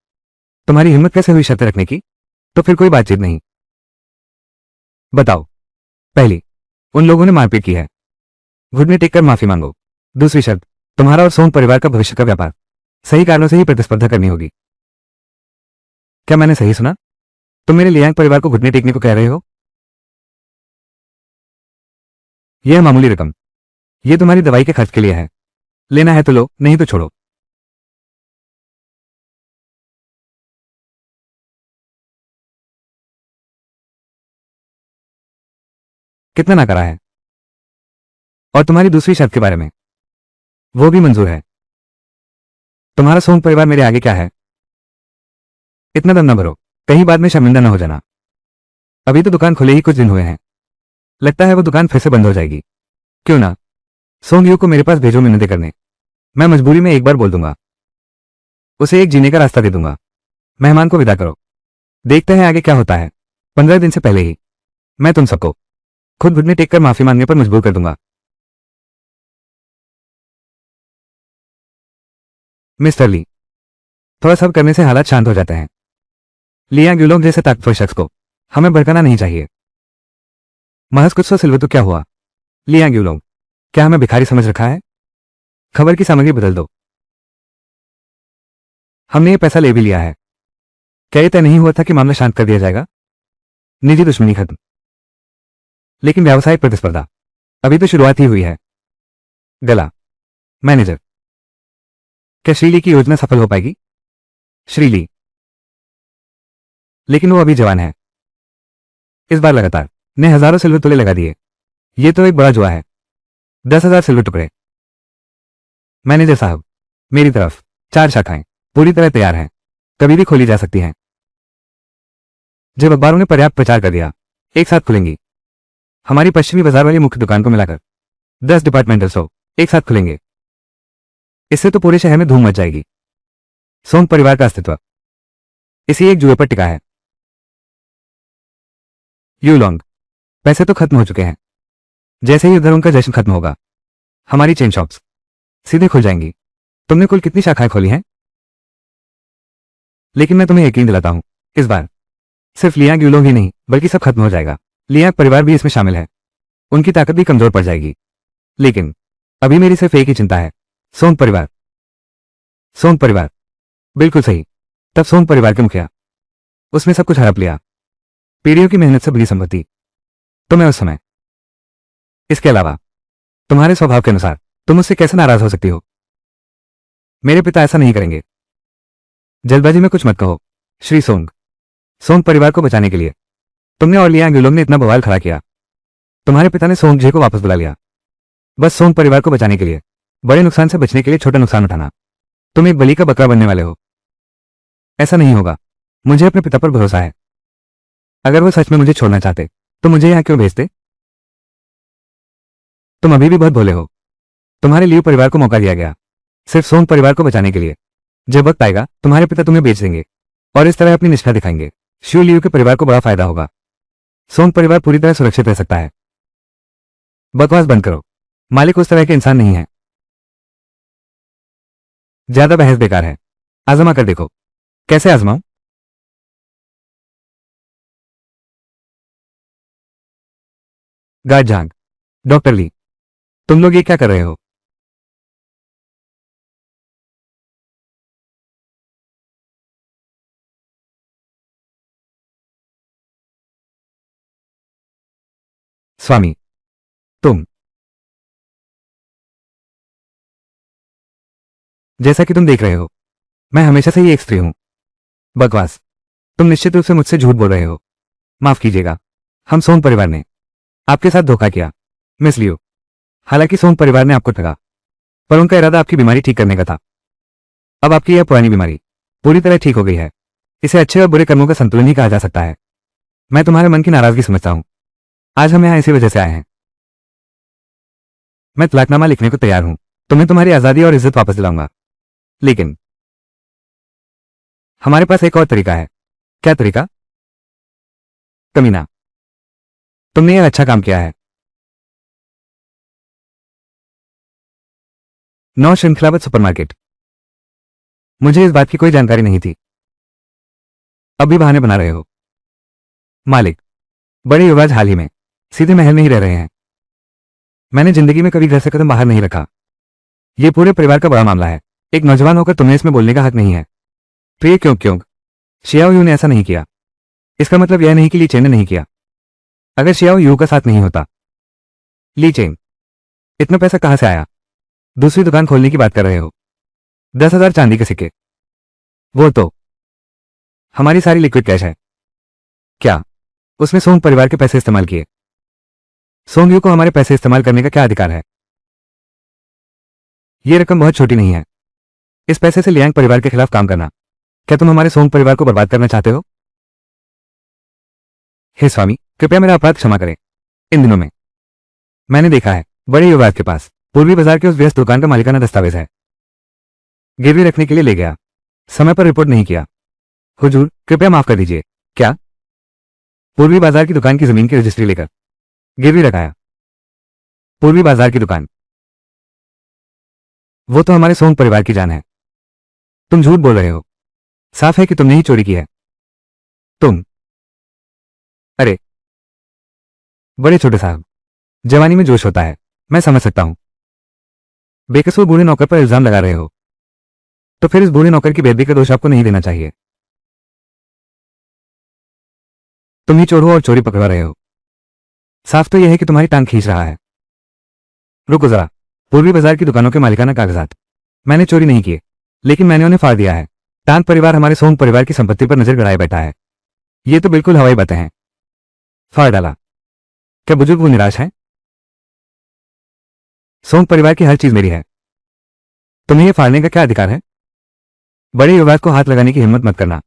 तुम्हारी हिम्मत कैसे हुई शर्तें रखने की? तो फिर कोई बातचीत नहीं। बताओ। पहली, उन लोगों ने मारपीट की है, घुटने टेक कर माफी मांगो। दूसरी शर्त, तुम्हारा और सोंग परिवार का भविष्य का व्यापार सही कारणों से ही प्रतिस्पर्धा करनी होगी। क्या मैंने सही सुना? तुम मेरे लियांग परिवार को घुटने टेकने को कह रहे हो? यह मामूली रकम, यह तुम्हारी दवाई के खर्च के लिए है। लेना है तो लो, नहीं तो छोड़ो। कितना नकारा है? और तुम्हारी दूसरी शर्त के बारे में? वो भी मंजूर है। तुम्हारा सोंग परिवार मेरे आगे क्या है? इतना दम न भरो, कहीं बाद में शर्मिंदा न हो जाना। अभी तो दुकान खुले ही कुछ दिन हुए हैं। लगता है वो दुकान फिर से बंद हो जाएगी। क्यों ना सोंग यू को मेरे पास भेजो मिन्नतें करने। मैं मजबूरी में एक बार बोल दूंगा, उसे एक जीने का रास्ता दे दूंगा। मेहमान को विदा करो, देखते हैं आगे क्या होता है। 15 दिन से पहले ही मैं तुम सबको खुद घुटने टेक कर माफी मांगने पर मजबूर कर दूंगा। मिस्टर ली, थोड़ा सब करने से हालात शांत हो जाते हैं। लियांग यूलोंग जैसे ताकतवर शख्स को हमें भड़काना नहीं चाहिए। महज कुछ सौ सिल्वर तो क्या हुआ। लियांग यूलोंग, क्या हमें भिखारी समझ रखा है? खबर की सामग्री बदल दो। हमने ये पैसा ले भी लिया है। क्या ये तय नहीं हुआ था कि मामला शांत कर दिया जाएगा? निजी दुश्मनी खत्म, लेकिन व्यावसायिक प्रतिस्पर्धा अभी तो शुरुआत ही हुई है। गला मैनेजर, क्या श्रीली की योजना सफल हो पाएगी? श्रीली, लेकिन वो अभी जवान है। इस बार लगातार ने हजारों सिल्वर तुले लगा दिए। ये तो एक बड़ा जुआ है। 10,000 सिल्वर टुकड़े। मैनेजर साहब, मेरी तरफ 4 शाखाएं पूरी तरह तैयार हैं, कभी भी खोली जा सकती हैं। जब अखबारों ने पर्याप्त प्रचार कर दिया, एक साथ खुलेंगी। हमारी पश्चिमी बाजार वाली मुख्य दुकान को मिलाकर 10 डिपार्टमेंटल स्टोर एक साथ खुलेंगे। इससे तो पूरे शहर में धूम मच जाएगी। सोंग परिवार का अस्तित्व इसी एक जुए पर टिका है। यूलोंग, पैसे तो खत्म हो चुके हैं। जैसे ही उधर उनका जश्न खत्म होगा, हमारी चेन शॉप्स सीधे खुल जाएंगी। तुमने कुल कितनी शाखाएं खोली हैं? लेकिन मैं तुम्हें यकीन दिलाता हूं, इस बार सिर्फ लियांग यूलोंग ही नहीं बल्कि सब खत्म हो जाएगा। लियांग परिवार भी इसमें शामिल है। उनकी ताकत भी कमजोर पड़ जाएगी। लेकिन अभी मेरी सिर्फ एक ही चिंता है, सोंग परिवार। सोंग परिवार, बिल्कुल सही। तब सोंग परिवार के मुखिया, उसने सब कुछ हड़प लिया, पीढ़ियों की मेहनत से बड़ी संपत्ति। तो मैं उस समय, इसके अलावा तुम्हारे स्वभाव के अनुसार तुम उससे कैसे नाराज हो सकती हो? मेरे पिता ऐसा नहीं करेंगे। जल्दबाजी में कुछ मत कहो श्री सोंग। सोंग परिवार को बचाने के लिए तुमने और लियांग यूलोंग ने इतना बवाल खड़ा किया। तुम्हारे पिता ने सोंग जे को वापस बुला लिया, बस सोंग परिवार को बचाने के लिए। बड़े नुकसान से बचने के लिए छोटा नुकसान उठाना। तुम एक बलि का बकरा बनने वाले हो। ऐसा नहीं होगा। मुझे अपने पिता पर भरोसा है। अगर वो सच में मुझे छोड़ना चाहते तो मुझे यहां क्यों भेजते? तुम अभी भी बहुत भोले हो। तुम्हारे लियू परिवार को मौका दिया गया सिर्फ सोंग परिवार को बचाने के लिए। जब वक्त आएगा तुम्हारे पिता तुम्हें बेच देंगे और इस तरह अपनी निष्ठा दिखाएंगे। शिव लियू के परिवार को बड़ा फायदा होगा। सोंग परिवार पूरी तरह सुरक्षित रह सकता है। बकवास बंद करो। मालिक उस तरह के इंसान नहीं है। ज्यादा बहस बेकार है। आजमा कर देखो। कैसे आजमाऊं? गार्ड झांग, डॉक्टर ली, तुम लोग ये क्या कर रहे हो? स्वामी, तुम, जैसा कि तुम देख रहे हो, मैं हमेशा से ही एक स्त्री हूं। बकवास। तुम निश्चित रूप से मुझसे झूठ बोल रहे हो। माफ कीजिएगा, हम सोंग परिवार ने आपके साथ धोखा किया मिस लियो। हालांकि सोंग परिवार ने आपको ठगा, पर उनका इरादा आपकी बीमारी ठीक करने का था। अब आपकी यह पुरानी बीमारी पूरी तरह ठीक हो गई है। इसे अच्छे और बुरे कर्मों का संतुलन ही कहा जा सकता है। मैं तुम्हारे मन की नाराजगी समझता हूं। आज हम यहां इसी वजह से आए हैं। मैं तलाकनामा लिखने को तैयार हूं। तुम्हें तुम्हारी आजादी और इज्जत वापस दिलाऊंगा। लेकिन हमारे पास एक और तरीका है। क्या तरीका? कमीना, तुमने यह अच्छा काम किया है। 9 श्रृंखलाबद्ध सुपरमार्केट। मुझे इस बात की कोई जानकारी नहीं थी। अब भी बहाने बना रहे हो। मालिक, बड़े युवराज हाल ही में सीधे महल में ही रह रहे हैं। मैंने जिंदगी में कभी घर से कदम बाहर नहीं रखा। यह पूरे परिवार का बड़ा मामला है। एक नौजवान होकर तुम्हें इसमें बोलने का हक नहीं है। प्रिय क्यों क्यों शियाओ यू ने ऐसा नहीं किया। इसका मतलब यह नहीं कि ली चेन ने नहीं किया। अगर शियाओ यू का साथ नहीं होता। ली चेन, इतना पैसा कहां से आया? दूसरी दुकान खोलने की बात कर रहे हो। 10,000 चांदी के सिक्के, वो तो हमारी सारी लिक्विड कैश है। क्या उसमें सोंग परिवार के पैसे इस्तेमाल किए? सोंग यू को हमारे पैसे इस्तेमाल करने का क्या अधिकार है? यह रकम बहुत छोटी नहीं है। इस पैसे से लियांग परिवार के खिलाफ काम करना। क्या तुम हमारे सोंग परिवार को बर्बाद करना चाहते हो? हे स्वामी, कृपया मेरा अपराध क्षमा करें। इन दिनों में मैंने देखा है बड़े युवराज के पास पूर्वी बाजार के उस व्यस्त दुकान का मालिकाना दस्तावेज है। गिरवी रखने के लिए ले गया, समय पर रिपोर्ट नहीं किया। हुजूर कृपया माफ कर दीजिए। क्या? पूर्वी बाजार की दुकान की जमीन की रजिस्ट्री लेकर गिरवी रखाया? पूर्वी बाजार की दुकान, वो तो हमारे सोंग परिवार की जान है। तुम झूठ बोल रहे हो। साफ है कि तुमने ही चोरी की है। तुम? अरे बड़े छोटे साहब, जवानी में जोश होता है, मैं समझ सकता हूं। बेकसूर बूढ़े नौकर पर इल्जाम लगा रहे हो, तो फिर इस बूढ़े नौकर की बेदबी का दोष आपको नहीं देना चाहिए। तुम ही चोर हो और चोरी पकड़वा रहे हो। साफ तो यह है कि तुम्हारी टांग खींच रहा है। रुको जरा, पूर्वी बाजार की दुकानों के मालिकाना कागजात मैंने चोरी नहीं किए, लेकिन मैंने उन्हें फाड़ दिया है। टांग परिवार हमारे सोंग परिवार की संपत्ति पर नजर गड़ाए बैठा है। ये तो बिल्कुल हवाई बातें हैं। फाड़ डाला? क्या बुजुर्ग वो निराश है? सोंग परिवार की हर चीज मेरी है, तुम्हें यह फाड़ने का क्या अधिकार है? बड़े युवराज को हाथ लगाने की हिम्मत मत करना।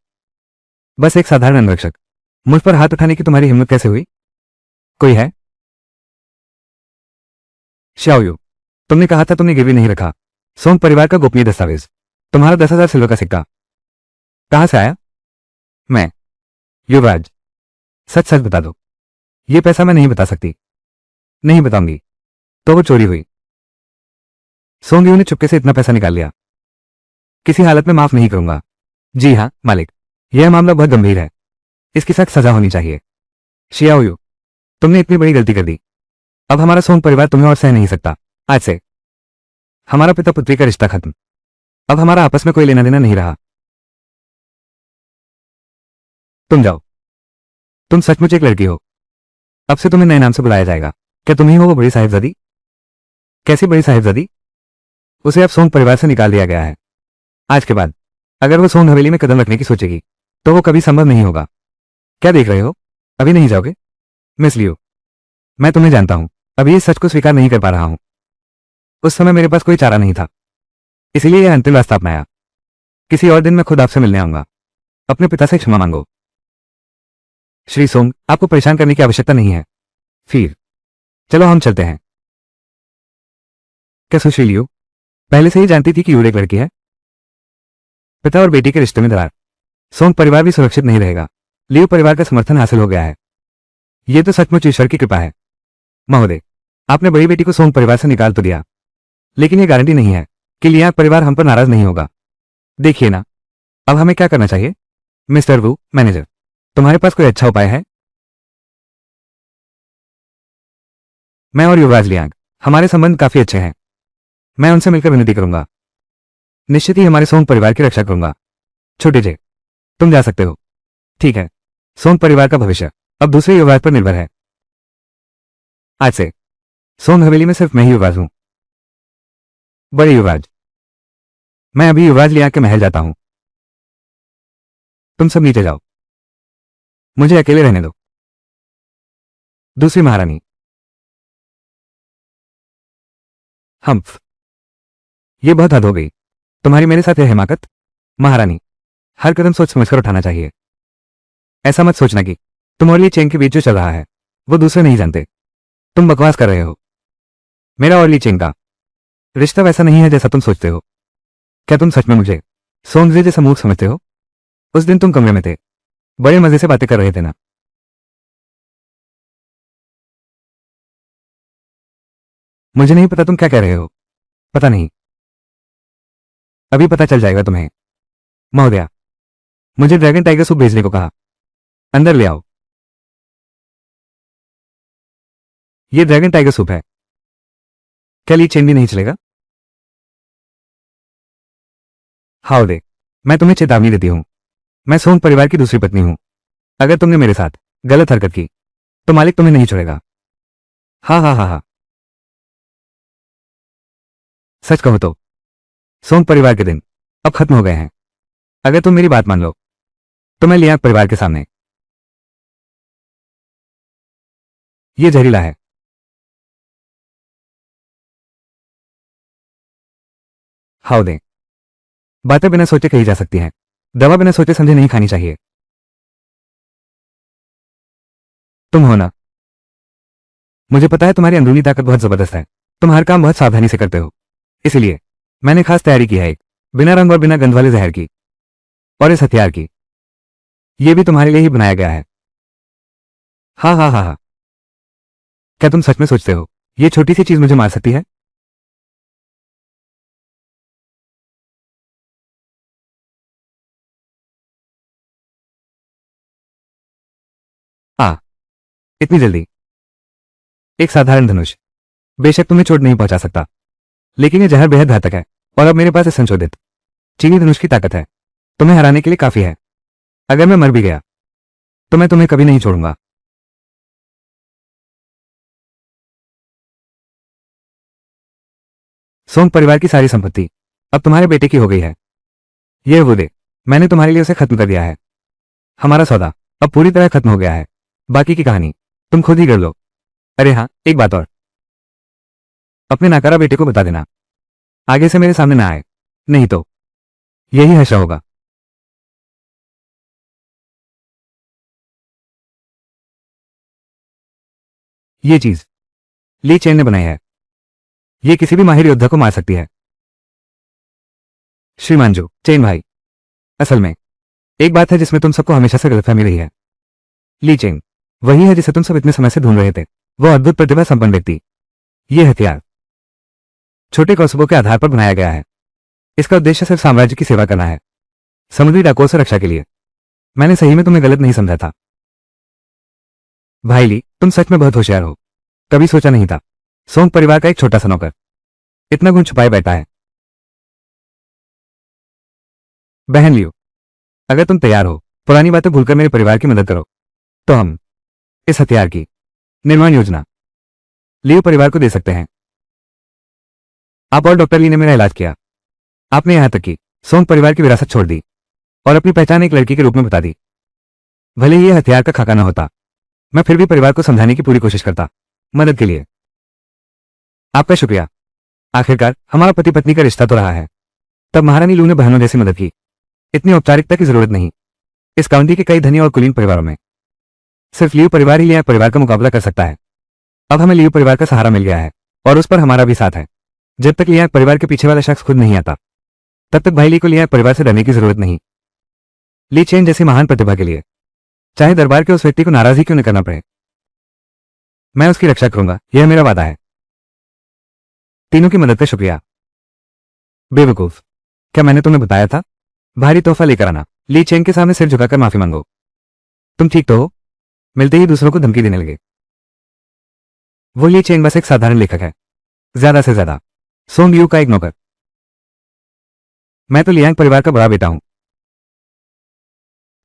बस एक साधारण अंगरक्षक, मुझ पर हाथ उठाने की तुम्हारी हिम्मत कैसे हुई? कोई है? श्याओयू, तुमने कहा था तुमने गिरवी नहीं रखा। सोंग परिवार का गोपनीय दस्तावेज, तुम्हारा 10,000 सिल्वर का सिक्का कहां से आया? मैं? युवराज, सच सच बता दो। ये पैसा मैं नहीं बता सकती। नहीं बताऊंगी तो वो चोरी हुई। सोंगियों ने चुपके से इतना पैसा निकाल लिया, किसी हालत में माफ नहीं करूंगा। जी हाँ मालिक, यह मामला बहुत गंभीर है, इसकी सख्त सजा होनी चाहिए। शियाओयू, तुमने इतनी बड़ी गलती कर दी। अब हमारा सोंग परिवार तुम्हें और सह नहीं सकता। आज से हमारा पिता पुत्री का रिश्ता खत्म। अब हमारा आपस में कोई लेना देना नहीं रहा। तुम जाओ। तुम सचमुच एक लड़की हो। अब से तुम्हें नए नाम से बुलाया जाएगा। क्या तुम ही हो वो बड़ी साहिबजादी? कैसी बड़ी साहिबजादी? उसे अब सोंग परिवार से निकाल दिया गया है। आज के बाद अगर वो सोंग हवेली में कदम रखने की सोचेगी तो वो कभी संभव नहीं होगा। क्या देख रहे हो? अभी नहीं जाओगे? मिस लियो, मैं तुम्हें जानता हूं, अभी इस सच को स्वीकार नहीं कर पा रहा हूं। उस समय मेरे पास कोई चारा नहीं था, इसीलिए यह अंतिम रास्ता अपनाया। किसी और दिन मैं खुद आपसे मिलने आऊंगा। अपने पिता से क्षमा मांगो। श्री सोंग, आपको परेशान करने की आवश्यकता नहीं है। फिर चलो हम चलते हैं। क्या सुश्री लियो पहले से ही जानती थी कि यूर एक लड़की है? पिता और बेटी के रिश्ते में दरार, सोंग परिवार भी सुरक्षित नहीं रहेगा। लियो परिवार का समर्थन हासिल हो गया है। यह तो सचमुच ईश्वर की कृपा है। महोदय, आपने बड़ी बेटी को सोंग परिवार से निकाल तो दिया, लेकिन यह गारंटी नहीं है कि लियांग परिवार हम पर नाराज नहीं होगा। देखिए ना, अब हमें क्या करना चाहिए? मिस्टर वू, मैनेजर, तुम्हारे पास कोई अच्छा उपाय है? मैं और युवराज लियांग, हमारे संबंध काफी अच्छे हैं। मैं उनसे मिलकर विनती करूंगा। निश्चित ही हमारे सोंग परिवार की रक्षा करूंगा। छोटे जे, तुम जा सकते हो। ठीक है, सोंग परिवार का भविष्य अब दूसरे युवराज पर निर्भर है। आज से सोंग हवेली में सिर्फ मैं ही युवराज हूं। बड़े युवराज, मैं अभी युवराज लियांग के महल जाता हूं। तुम सब नीचे जाओ, मुझे अकेले रहने दो। दूसरी महारानी, हम्फ, ये बहुत हद हो गई। तुम्हारी मेरे साथ यह हिमाकत। महारानी, हर कदम सोच समझकर उठाना चाहिए। ऐसा मत सोचना कि तुम और ली चेंग के बीच जो चल रहा है वो दूसरे नहीं जानते। तुम बकवास कर रहे हो। मेरा और ली चेंग का रिश्ता वैसा नहीं है जैसा तुम सोचते हो। क्या तुम सच में मुझे सोंगजे जैसा मूर्ख समझते हो? उस दिन तुम कमरे में थे, बड़े मजे से बातें कर रहे थे ना। मुझे नहीं पता तुम क्या कह रहे हो। पता नहीं, अभी पता चल जाएगा तुम्हें। महोदया, मुझे ड्रैगन टाइगर सूप भेजने को कहा। अंदर ले आओ। ये ड्रैगन टाइगर सूप है। क्या ली चेन भी नहीं चलेगा? हाउदे, मैं तुम्हें चेतावनी देती हूं। मैं सोंग परिवार की दूसरी पत्नी हूं। अगर तुमने मेरे साथ गलत हरकत की तो मालिक तुम्हें नहीं छोड़ेगा। हाँ हाँ हाँ हाँ, सच कहो तो सोंग परिवार के दिन अब खत्म हो गए हैं। अगर तुम मेरी बात मान लो तो मैं लियांग परिवार के सामने ये जहरीला है। हाउदे, बातें बिना सोचे कही जा सकती हैं, दवा बिना सोचे समझे नहीं खानी चाहिए। तुम हो ना मुझे पता है तुम्हारी अंदरूनी ताकत बहुत जबरदस्त है। तुम हर काम बहुत सावधानी से करते हो। इसलिए मैंने खास तैयारी की है, एक बिना रंग और बिना गंध वाले जहर की, और इस हथियार की। यह भी तुम्हारे लिए ही बनाया गया है। हाँ हाँ हाँ हाँ। क्या तुम सच में सोचते हो ये छोटी सी चीज मुझे मार सकती है? आ, इतनी जल्दी? एक साधारण धनुष बेशक तुम्हें चोट नहीं पहुंचा सकता, लेकिन यह जहर बेहद घातक है। और अब मेरे पास इस संशोधित चीनी धनुष की ताकत है, तुम्हें हराने के लिए काफी है। अगर मैं मर भी गया तो मैं तुम्हें कभी नहीं छोड़ूंगा। सोंग परिवार की सारी संपत्ति अब तुम्हारे बेटे की हो गई है। ये वो दे, मैंने तुम्हारे लिए उसे खत्म कर दिया है। हमारा सौदा अब पूरी तरह खत्म हो गया है। बाकी की कहानी तुम खुद ही कर लो। अरे हाँ, एक बात और, अपने नाकारा बेटे को बता देना आगे से मेरे सामने ना आए, नहीं तो यही हश्र होगा। ये चीज ली चेन ने बनाई है। ये किसी भी माहिर योद्धा को मार सकती है। श्रीमान जो चेन भाई, असल में एक बात है जिसमें तुम सबको हमेशा से गलतफहमी रही है। ली चेंग वही है जिसे तुम सब इतने समय से ढूंढ रहे थे, वो अद्भुत प्रतिभा संपन्न व्यक्ति। ये हथियार छोटे कौशबों के आधार पर बनाया गया है। इसका उद्देश्य सिर्फ साम्राज्य की सेवा करना है, समुद्री डाकुओं से रक्षा के लिए। मैंने सही में तुम्हें गलत नहीं समझा था भाई ली, तुम सच में बहुत होशियार हो। कभी सोचा नहीं था सोंग परिवार का एक छोटा सा नौकर इतना गुण छुपाए बैठा है। बहन लियो, अगर तुम तैयार हो पुरानी बातें भूलकर मेरे परिवार की मदद करो तो हम इस हथियार की निर्माण योजना लियो परिवार को दे सकते हैं। आप और डॉक्टर ली ने मेरा इलाज किया। आपने यहां तक कि सोंग परिवार की विरासत छोड़ दी और अपनी पहचान एक लड़की के रूप में बता दी। भले ही यह हथियार का खाका न होता, मैं फिर भी परिवार को समझाने की पूरी कोशिश करता। मदद के लिए आपका शुक्रिया। आखिरकार हमारा पति पत्नी का रिश्ता तो रहा है। तब महारानी लू ने बहनों जैसी मदद की। इतनी औपचारिकता की जरूरत नहीं। इस काउंटी के कई धनी और कुलीन परिवारों में सिर्फ लियू परिवार ही लिया परिवार का मुकाबला कर सकता है। अब हमें लियू परिवार का सहारा मिल गया है और उस पर हमारा भी साथ है। जब तक लिया परिवार के पीछे वाला शख्स खुद नहीं आता, तब तक भाई ली को लिया परिवार से डरने की जरूरत नहीं। ली चेन जैसी महान प्रतिभा के लिए चाहे दरबार के उस व्यक्ति को नाराज ही क्यों न करना पड़े, मैं उसकी रक्षा करूंगा, यह मेरा वादा है। तीनों की मदद का शुक्रिया। बेवकूफ, क्या मैंने तुम्हें बताया था? भारी तोहफा लेकर आना। ली चेंग के सामने सिर झुकाकर माफी मांगो। तुम ठीक तो हो? मिलते ही दूसरों को धमकी देने लगे। वो ली चेंग बस एक साधारण लेखक है, ज्यादा से ज्यादा सोंग यू का एक नौकर। मैं तो लियांग परिवार का बड़ा बेटा हूं।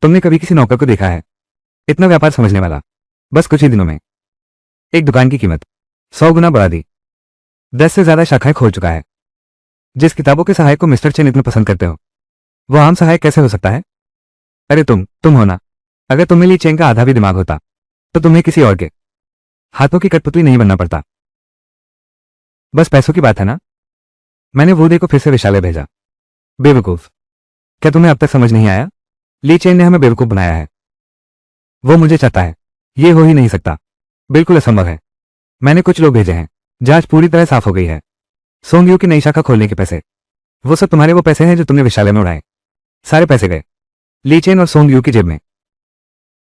तुमने कभी किसी नौकर को देखा है इतना व्यापार समझने वाला? बस कुछ ही दिनों में एक दुकान की कीमत 100 गुना बढ़ा दी। 10 से ज्यादा शाखाएं खोल चुका है। जिस किताबों के सहायक को मिस्टर चेन इतना पसंद करते हो, वो आम सहायक कैसे हो सकता है? अरे तुम हो ना। अगर तुम्हें ली चेंग का आधा भी दिमाग होता तो तुम्हें किसी और के हाथों की कठपुतली नहीं बनना पड़ता। बस पैसों की बात है ना। मैंने वूदे को फिर से विशाले भेजा। बेवकूफ, क्या तुम्हें अब तक समझ नहीं आया? ली चेन ने हमें बेवकूफ बनाया है। वो मुझे चाहता है, ये हो ही नहीं सकता, बिल्कुल असंभव है। मैंने कुछ लोग भेजे हैं, जांच पूरी तरह साफ हो गई है। सोंग यू की नई शाखा खोलने के पैसे, वो सब तुम्हारे वो पैसे हैं जो तुमने विशाले में उड़ाए। सारे पैसे गए ली चेन और सोंग यू की जेब में।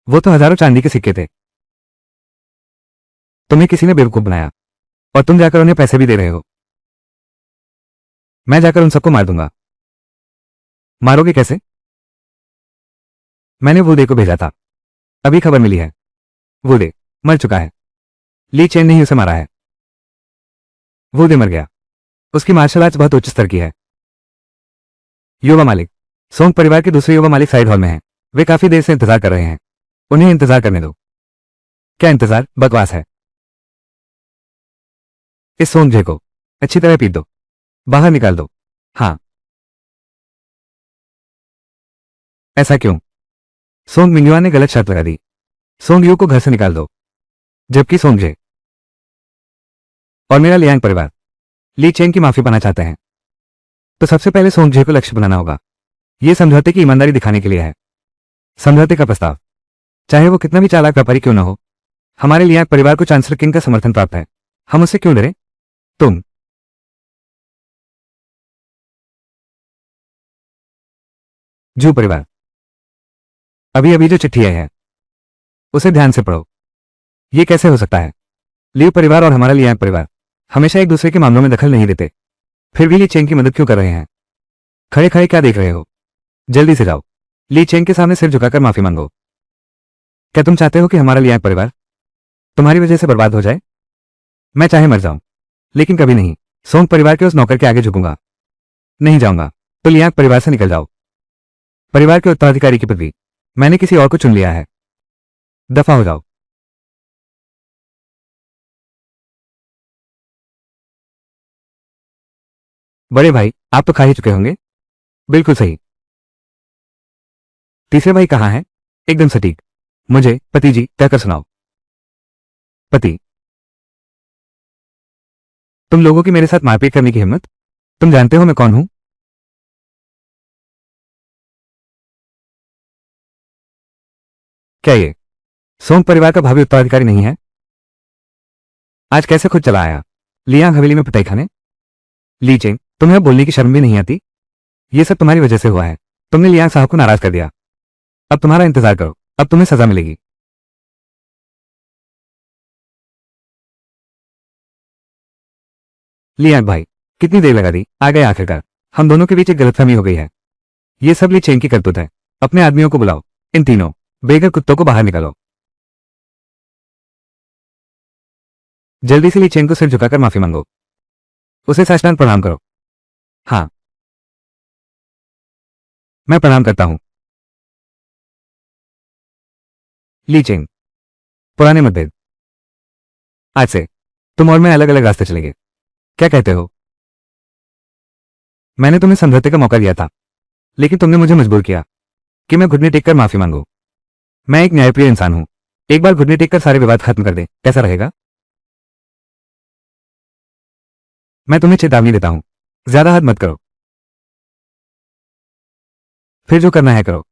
वो तो हजारों चांदी के सिक्के थे। तुम्हें किसी ने बेवकूफ बनाया और तुम जाकर उन्हें पैसे भी दे रहे हो। मैं जाकर उन सबको मार दूंगा। मारोगे कैसे? मैंने वूदे को भेजा था, अभी खबर मिली है वूदे मर चुका है। ली चेन ने ही उसे मारा है। वूदे मर गया। उसकी मार्शल आर्ट्स बहुत उच्च स्तर की है। युवा मालिक, सोंग परिवार के दूसरे युवा मालिक साइड हॉल में हैं। वे काफी देर से इंतजार कर रहे हैं। उन्हें इंतजार करने दो। क्या इंतजार? बकवास है। इस सोंगझे को अच्छी तरह पीट दो, बाहर निकाल दो। हाँ। ऐसा क्यों? सोंग मिंगयुआ ने गलत शर्त लगा दी। सोंग यू को घर से निकाल दो, जबकि सोंगझे और मेरा लियांग परिवार ली चेंग की माफी पाना चाहते हैं। तो सबसे पहले सोंगझे को लक्ष्य बनाना होगा। यह समझौते की ईमानदारी दिखाने के लिए है। समझौते का प्रस्ताव, चाहे वो कितना भी चालाक व्यापारी क्यों न हो, हमारे लियांग परिवार को चांसलर किंग का समर्थन प्राप्त है। हम उससे क्यों डरे? तुम जू परिवार, अभी अभी जो चिट्ठी आई है उसे ध्यान से पढ़ो। ये कैसे हो सकता है? लियू परिवार और हमारा लियांग परिवार हमेशा एक दूसरे के मामलों में दखल नहीं देते, फिर भी ली चेंग की मदद क्यों कर रहे हैं? खड़े खड़े क्या देख रहे हो? जल्दी से जाओ, ली चेंग के सामने सिर झुकाकर माफी मांगो। क्या तुम चाहते हो कि हमारा लियांग परिवार तुम्हारी वजह से बर्बाद हो जाए? मैं चाहे मर जाऊं, लेकिन कभी नहीं सोंग परिवार के उस नौकर के आगे झुकूंगा। नहीं जाऊंगा तो लियांग परिवार से निकल जाओ। परिवार के उत्तराधिकारी की पदवी मैंने किसी और को चुन लिया है। दफा हो जाओ। बड़े भाई, आप तो खा ही चुके होंगे। बिल्कुल सही। तीसरे भाई कहाँ हैं? एकदम सटीक। मुझे पति जी कहकर सुनाओ। पति? तुम लोगों की मेरे साथ मारपीट करने की हिम्मत? तुम जानते हो मैं कौन हूं? क्या ये सोंग परिवार का भावी उत्तराधिकारी नहीं है? आज कैसे खुद चला आया लियांग हवेली में पिटाई खाने? ली चेंग, तुम्हें अब बोलने की शर्म भी नहीं आती? ये सब तुम्हारी वजह से हुआ है। तुमने लियांग साहब को नाराज कर दिया। अब तुम्हारा इंतजार करो, अब तुम्हें सजा मिलेगी। लियांग भाई, कितनी देर लगा दी, आ गए आखिरकार। हम दोनों के बीच एक गलतफहमी हो गई है। ये सब ली चेंग की करतूत है। अपने आदमियों को बुलाओ, इन तीनों बेघर कुत्तों को बाहर निकालो। जल्दी से ली चेंग को सिर झुकाकर माफी मांगो। उसे साष्टांग प्रणाम करो। हाँ, मैं प्रणाम करता हूं। ली चेंग, पुराने मतभेद आज से तुम और मैं अलग अलग रास्ते चलेंगे। क्या कहते हो? मैंने तुम्हें समझौते का मौका दिया था, लेकिन तुमने मुझे मजबूर किया कि मैं घुटने टेक कर माफी मांगू। मैं एक न्यायप्रिय इंसान हूं। एक बार घुटने टेक कर सारे विवाद खत्म कर दे, कैसा रहेगा? मैं तुम्हें चेतावनी देता हूं, ज्यादा हद मत करो। फिर जो करना है करो।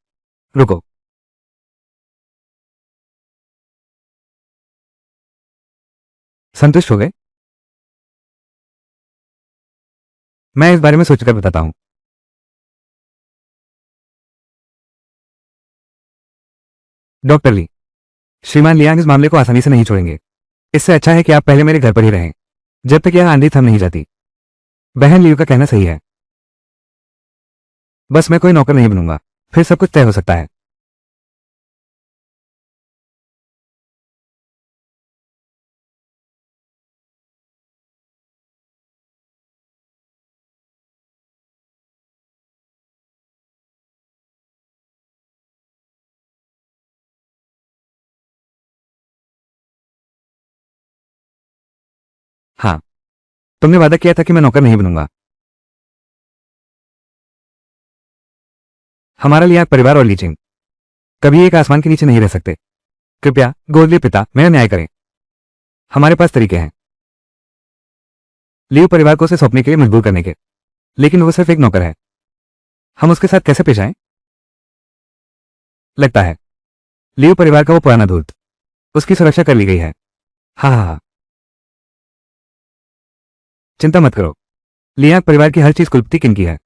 रुको, संतुष्ट हो गए? मैं इस बारे में सोचकर बताता हूं। डॉक्टर ली, श्रीमान लियांग इस मामले को आसानी से नहीं छोड़ेंगे। इससे अच्छा है कि आप पहले मेरे घर पर ही रहें, जब तक यह आंधी थम नहीं जाती। बहन लियू का कहना सही है। बस मैं कोई नौकर नहीं बनूंगा, फिर सब कुछ तय हो सकता है। हाँ, तुमने वादा किया था कि मैं नौकर नहीं बनूंगा। हमारा लियांग परिवार और लीचिंग कभी एक आसमान के नीचे नहीं रह सकते। कृपया गोदले पिता मेरा न्याय करें। हमारे पास तरीके हैं लियू परिवार को उसे सौंपने के लिए मजबूर करने के, लेकिन वो सिर्फ एक नौकर है। हम उसके साथ कैसे पेश आए? लगता है लियू परिवार का वो पुराना धूर्त, उसकी सुरक्षा कर ली गई है। हाँ हाँ हाँ, चिंता मत करो। लियांग परिवार की हर चीज कुलपति किंग की है।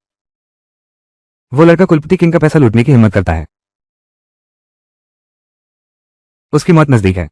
वो लड़का कुलपति किंग का पैसा लूटने की हिम्मत करता है। उसकी मौत नजदीक है।